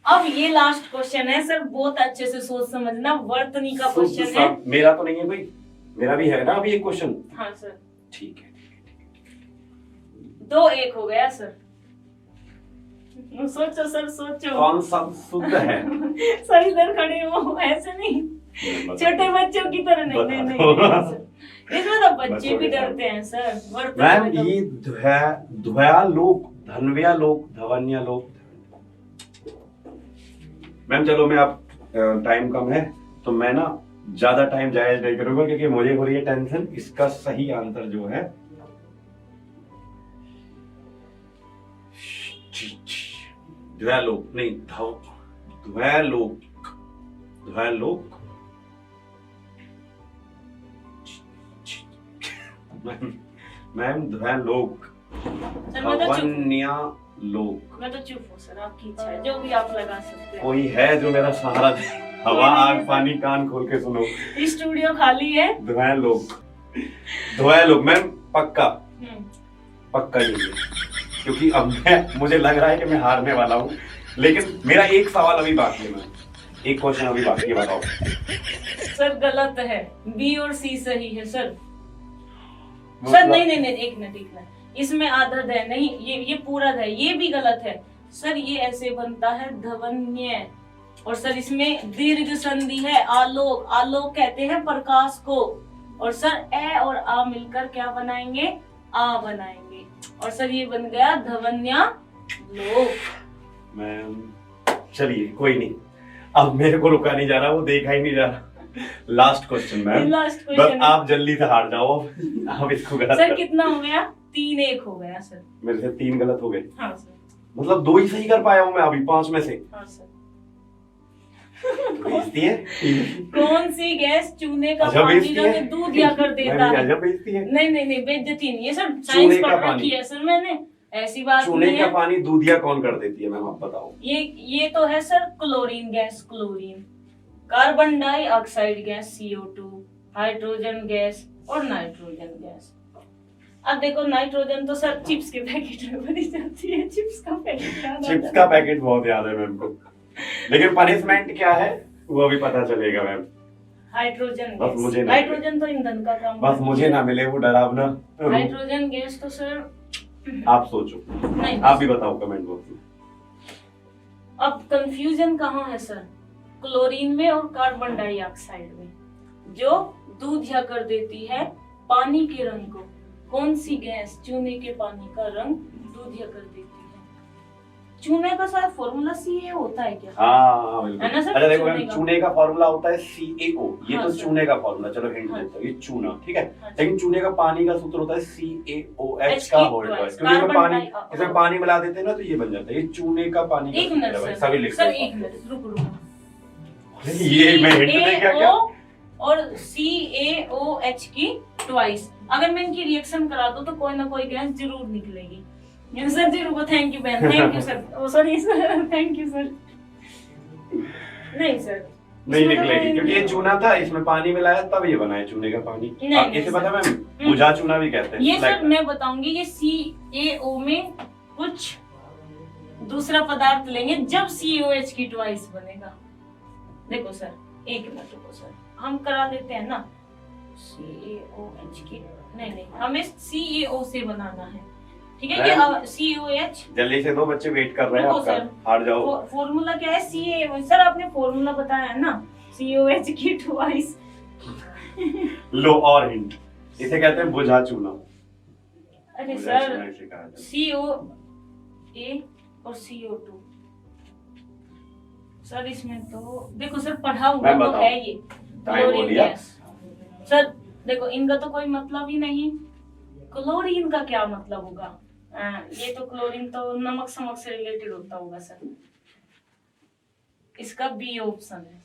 Speaker 2: अब ये लास्ट क्वेश्चन है सर, बहुत अच्छे से सोच समझना, वर्तनी का
Speaker 1: शुद्ध
Speaker 2: क्वेश्चन है।
Speaker 1: शब्द। मेरा तो नहीं है भाई, मेरा भी है ना अभी एक क्वेश्चन।
Speaker 2: हाँ सर,
Speaker 1: ठीक है।
Speaker 2: 2-1 हो गया सर। सोचो सर, सोचो।
Speaker 1: कौन सा शुद्ध है?
Speaker 2: सर इधर खड़े हो, ऐसे नहीं, छोटे बच्चों की तरह नहीं, नहीं, नहीं, नहीं सर। इसमें तो बच्चे भी डरते हैं सर। वर्तनी
Speaker 1: मैम
Speaker 2: में तो-
Speaker 1: ये द्वयालोक, धन्व्यालोक, धवन्यालोक। मैम चलो, मैं आप टाइम कम है तो मैं ना ज्यादा टाइम जायज नहीं करूंगा, क्योंकि मुझे हो रही है टेंशन। इसका सही आंसर जो है द्वयालोक नहीं, द्वयालोक, द्वयालोक। मैम द्वयालोक,
Speaker 2: सर मैं तो चुप,
Speaker 1: धवन्यालोक।
Speaker 2: मैं तो चुप हूँ सर, आपकी इच्छा है, जो भी आप लगा सकते हैं।
Speaker 1: कोई है जो मेरा सहारा दे? हवा, आग, पानी, कान खोल के सुनो।
Speaker 2: स्टूडियो खाली है।
Speaker 1: द्वयालोक, द्वयालोक मैम पक्का,
Speaker 2: हम्म,
Speaker 1: पक्का ही है। क्योंकि अब मुझे लग रहा है कि मैं हारने वाला हूँ, लेकिन मेरा एक सवाल अभी बाकी है मैम, एक क्वेश्चन अभी बाकी है, बताओ।
Speaker 2: सर गलत है, बी और सी सही है सर। सर
Speaker 1: मतलब-
Speaker 2: नहीं, एक मिनट, इसमें आधा है नहीं, ये पूरा है, ये भी गलत है सर। ये ऐसे बनता है धवन्य, और सर इसमें दीर्घ संधि है, आलोक। आलोक कहते हैं प्रकाश को, और सर ए और आ मिलकर क्या बनाएंगे? आ बनाएंगे, और सर ये बन गया धवन्यालोक।
Speaker 1: मैम चलिए कोई नहीं, अब मेरे को रुका नहीं जा रहा, वो देखा ही नहीं जा रहा। लास्ट क्वेश्चन मैम,
Speaker 2: लास्ट
Speaker 1: बस
Speaker 2: क्वेश्चन
Speaker 1: आप जल्दी से हार जाओ। आप इसको गलत
Speaker 2: सर।
Speaker 1: कर-
Speaker 2: कितना हो गया? 3-1 हो गया सर।
Speaker 1: मेरे से 3 गलत हो गए,
Speaker 2: हाँ सर,
Speaker 1: मतलब 2 ही सही कर पाया हूँ मैं अभी 5 में से।
Speaker 2: हाँ सर।
Speaker 1: बेचती है?
Speaker 2: कौन सी गैस चूने का
Speaker 1: अच्छा,
Speaker 2: पानी
Speaker 1: बेचती है?
Speaker 2: रंग दूध या कर देता है?
Speaker 1: अच्छा, बेचती है?
Speaker 2: नहीं बेइज्जती नहीं है सर,
Speaker 1: चूने
Speaker 2: साइंस
Speaker 1: का
Speaker 2: पढ़
Speaker 1: पानी।
Speaker 2: रखी है सर मैंने, ऐसी बात
Speaker 1: चूने
Speaker 2: नहीं
Speaker 1: का
Speaker 2: है।
Speaker 1: पानी दूधिया कौन कर देती है मैम, आप बताओ।
Speaker 2: ये तो है sir chlorine gas, chlorine, carbon dioxide gas CO2, hydrogen gas और नाइट्रोजन गैस। अब देखो नाइट्रोजन तो सर चिप्स के पैकेट में भरी जाती है, चिप्स का पैकेट याद आता है।
Speaker 1: चिप्स का पैकेट बहुत याद है मैम को, लेकिन पनिशमेंट क्या है वो अभी पता चलेगा मैम।
Speaker 2: हाइड्रोजन
Speaker 1: बस
Speaker 2: गैस,
Speaker 1: मुझे ना
Speaker 2: हाइड्रोजन तो ईंधन का काम
Speaker 1: बस मुझे ना मिले वो डरावना।
Speaker 2: हाइड्रोजन गैस तो सर
Speaker 1: आप सोचो,
Speaker 2: नहीं,
Speaker 1: आप भी बताओ कमेंट बॉक्स में।
Speaker 2: अब कंफ्यूजन कहाँ है सर? क्लोरीन में और कार्बन डाइऑक्साइड में, जो दूध या कर देती है पानी के रंग को। कौन सी गैस चूने के पानी का रंग दूध या कर देती है? चूने का सर फॉर्मूला CA होता है क्या?
Speaker 1: हाँ बिल्कुल।
Speaker 2: है ना सर,
Speaker 1: अच्छा देखो
Speaker 2: चूने
Speaker 1: मैम,
Speaker 2: का।
Speaker 1: चूने का फॉर्मूला होता है CaO, ये
Speaker 2: हाँ
Speaker 1: तो
Speaker 2: सर।
Speaker 1: चूने का फॉर्मूला, चलो हिंट
Speaker 2: हाँ।
Speaker 1: देता हूँ, ये चूना ठीक है।
Speaker 2: हाँ जी।
Speaker 1: लेकिन चूने का पानी का सूत्र होता है CaOH का होल
Speaker 2: H2O,
Speaker 1: ट्वाइस, क्योंकि
Speaker 2: कार्बन
Speaker 1: इसमें पानी मिला देते हैं ना तो ये बन जाता है, ये चूने का पानी का
Speaker 2: एक
Speaker 1: सूत्र है
Speaker 2: मिनट
Speaker 1: भाई,
Speaker 2: सर,
Speaker 1: सभी लिख
Speaker 2: सर
Speaker 1: दो।
Speaker 2: एक मिनट रुको।
Speaker 1: ये मैं हिंट दे क्या क्या?
Speaker 2: CaO और CaOH की ट्वाइस, अगर मैं इनकी रिएक्शन करा दूं तो कोई ना कोई गैस जरूर निकलेगी। सर जी रुको, थैंक यू बहन, thank you sir, oh sorry sir, thank you sir. नहीं सर
Speaker 1: नहीं
Speaker 2: इसमें तो
Speaker 1: निकलेगी,
Speaker 2: कोई-
Speaker 1: क्योंकि ये चूना था, इसमें पानी मिलाया तब ये बना है चूने का पानी।
Speaker 2: नहीं,
Speaker 1: अब
Speaker 2: नहीं,
Speaker 1: इसे
Speaker 2: सर।
Speaker 1: पता है मैम, बुझा चूना भी कहते हैं।
Speaker 2: ये
Speaker 1: Like-
Speaker 2: सर मैं बताऊंगी, ये CaO में कुछ दूसरा पदार्थ लेंगे जब COH की ट्वाइस बनेगा। देखो सर एक मिनट रुको सर, हम करा लेते हैं ना CaOH की, नहीं हमें CaO से बनाना है, ठीक है? ये COH
Speaker 1: जल्दी से दो, बच्चे वेट कर रहे हैं
Speaker 2: रुको
Speaker 1: आपका,
Speaker 2: सर।
Speaker 1: हार जाओ।
Speaker 2: फॉर्मूला क्या है? CaO सर, आपने फॉर्मूला बताया है ना, COH की ट्वाइस।
Speaker 1: लो और हिंट, इसे कहते हैं बुझा चूना।
Speaker 2: अरे
Speaker 1: बुझा
Speaker 2: सर
Speaker 1: चूना इसे कहा जाता है।
Speaker 2: COA और CO2 सर, इसमें तो देखो सर पढ़ा हुआ
Speaker 1: मैम
Speaker 2: तो
Speaker 1: बताओ।
Speaker 2: है ये
Speaker 1: टाइम हो
Speaker 2: क्लोरीन
Speaker 1: लिया।
Speaker 2: गैस। सर देखो इनका तो कोई मतलब ही नहीं, क्लोरीन का क्या मतलब होगा? ये तो क्लोरीन तो नमक समक से रिलेटेड होता होगा सर, इसका B ऑप्शन है।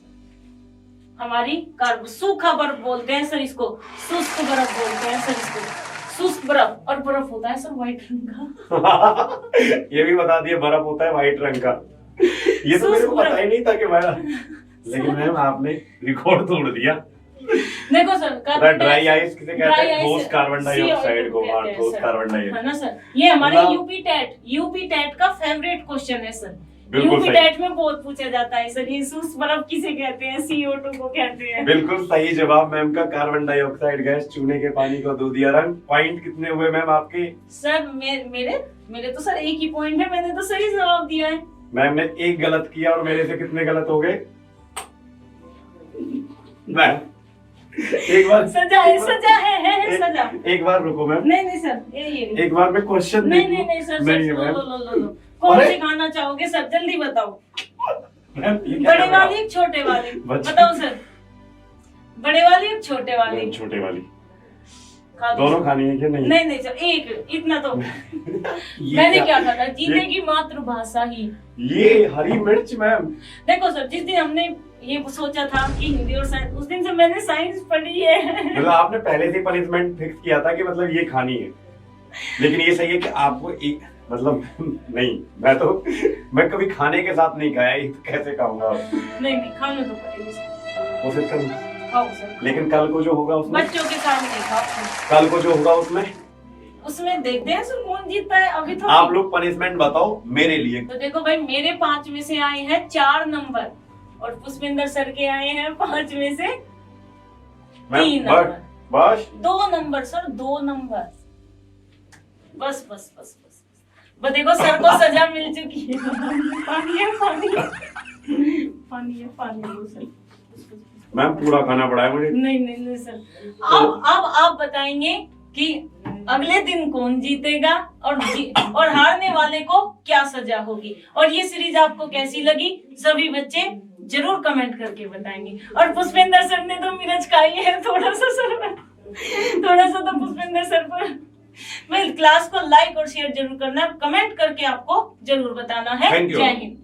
Speaker 2: हमारी कार्ब, सूखा बर्फ बोलते हैं सर इसको, शुष्क बर्फ बोलते हैं सर इसको, शुष्क बर्फ, और बर्फ होता है सर व्हाइट रंग का।
Speaker 1: ये भी बता दिए, बर्फ होता है व्हाइट रंग का। ये तो मेरे को पता ही नहीं था कि मैं, लेकिन मैम आपने रिकॉर्ड तोड़ दिया।
Speaker 2: देखो सर
Speaker 1: ड्राई आइस किसे कहते हैं? ठोस कार्बन डाइऑक्साइड को, हाँ, ठोस कार्बन
Speaker 2: है
Speaker 1: डाइऑक्साइड।
Speaker 2: ना सर, ये हमारे
Speaker 1: मतलब-
Speaker 2: यूपी टेट का फेवरेट क्वेश्चन है सर।
Speaker 1: बिल्कुल
Speaker 2: यूपी
Speaker 1: सही।
Speaker 2: टेट में बहुत पूछा जाता है सर, ये शुष्क बर्फ किसे कहते हैं? CO2 को कहते हैं।
Speaker 1: बिल्कुल सही जवाब मैम का, कार्बन डाइऑक्साइड गैस चूने के पानी को दूध दिया रंग। पॉइंट कितने हुए मैम आपके?
Speaker 2: सर मेरे तो सर एक ही पॉइंट है, मैंने तो सही जवाब दिया है।
Speaker 1: मैम ने एक गलत किया और मेरे से कितने गलत हो गए मैम? एक बार
Speaker 2: सजा है सजा।
Speaker 1: एक बार रुको मैम,
Speaker 2: नहीं सर ये
Speaker 1: एक बार मैं क्वेश्चन
Speaker 2: नहीं सर
Speaker 1: नहीं
Speaker 2: लो
Speaker 1: मैम।
Speaker 2: लो कौन
Speaker 1: अरे!
Speaker 2: सिखाना चाहोगे सर, जल्दी बताओ।
Speaker 1: मैम, ये क्या
Speaker 2: बड़े
Speaker 1: कर रहा
Speaker 2: वाली छोटे वाली
Speaker 1: बच्चे-
Speaker 2: बताओ सर, बड़े वाली छोटे वाली?
Speaker 1: मैम, छोटे वाली
Speaker 2: खा दो।
Speaker 1: दोनों खानी है क्या? नहीं
Speaker 2: नहीं सर एक, इतना तो
Speaker 1: ये
Speaker 2: मैंने क्या कहा था, जीने
Speaker 1: ये-
Speaker 2: की मातृभाषा ही।
Speaker 1: ये हरी मिर्च मैम।
Speaker 2: देखो सर जिस दिन हमने ये सोचा था कि हिंदी और साइंस, उस दिन से मैंने साइंस पढ़ी है।
Speaker 1: मतलब आपने पहले से पनिशमेंट फिक्स किया था कि मतलब ये खानी है, लेकिन ये सही है कि आपको एक मतलब नहीं, मैं कभी खाने के साथ नहीं खाया, ये तो कैसे खाऊंगा?
Speaker 2: नहीं खाने तो पड़ेगी सर,
Speaker 1: वो फिर कल,
Speaker 2: खाओ सर,
Speaker 1: लेकिन कल को जो होगा उसमें,
Speaker 2: बच्चों के साथ नहीं खाओ सर।
Speaker 1: कल को जो होगा उसमें
Speaker 2: उसमें देखते हैं सर कौन जीतता है, अभी तो
Speaker 1: आप लोग पनिशमेंट बताओ मेरे लिए।
Speaker 2: तो देखो भाई, मेरे 5 में से आए हैं 4 नंबर और पुष्पिंदर सर के आए हैं 5 में से 3
Speaker 1: मैम
Speaker 2: नंबर।
Speaker 1: बस
Speaker 2: 2 नंबर सर, 2 नंबर, बस देखो सर को सजा मिल चुकी है। पानी है लो सर।
Speaker 1: मैम पूरा खाना पड़ा है मुझे।
Speaker 2: नहीं सर, अब आप बताएंगे कि अगले दिन कौन जीतेगा और हारने वाले को क्या सजा होगी, और ये सीरीज आपको कैसी लगी सभी बच्चे जरूर कमेंट करके बताएंगे। और पुष्पेंद्र सर ने तो मिर्च खाई है थोड़ा सा तो पुष्पेंद्र सर पर मैं क्लास को लाइक और शेयर जरूर करना, कमेंट करके आपको जरूर बताना है।
Speaker 1: Thank you.
Speaker 2: जय हिंद।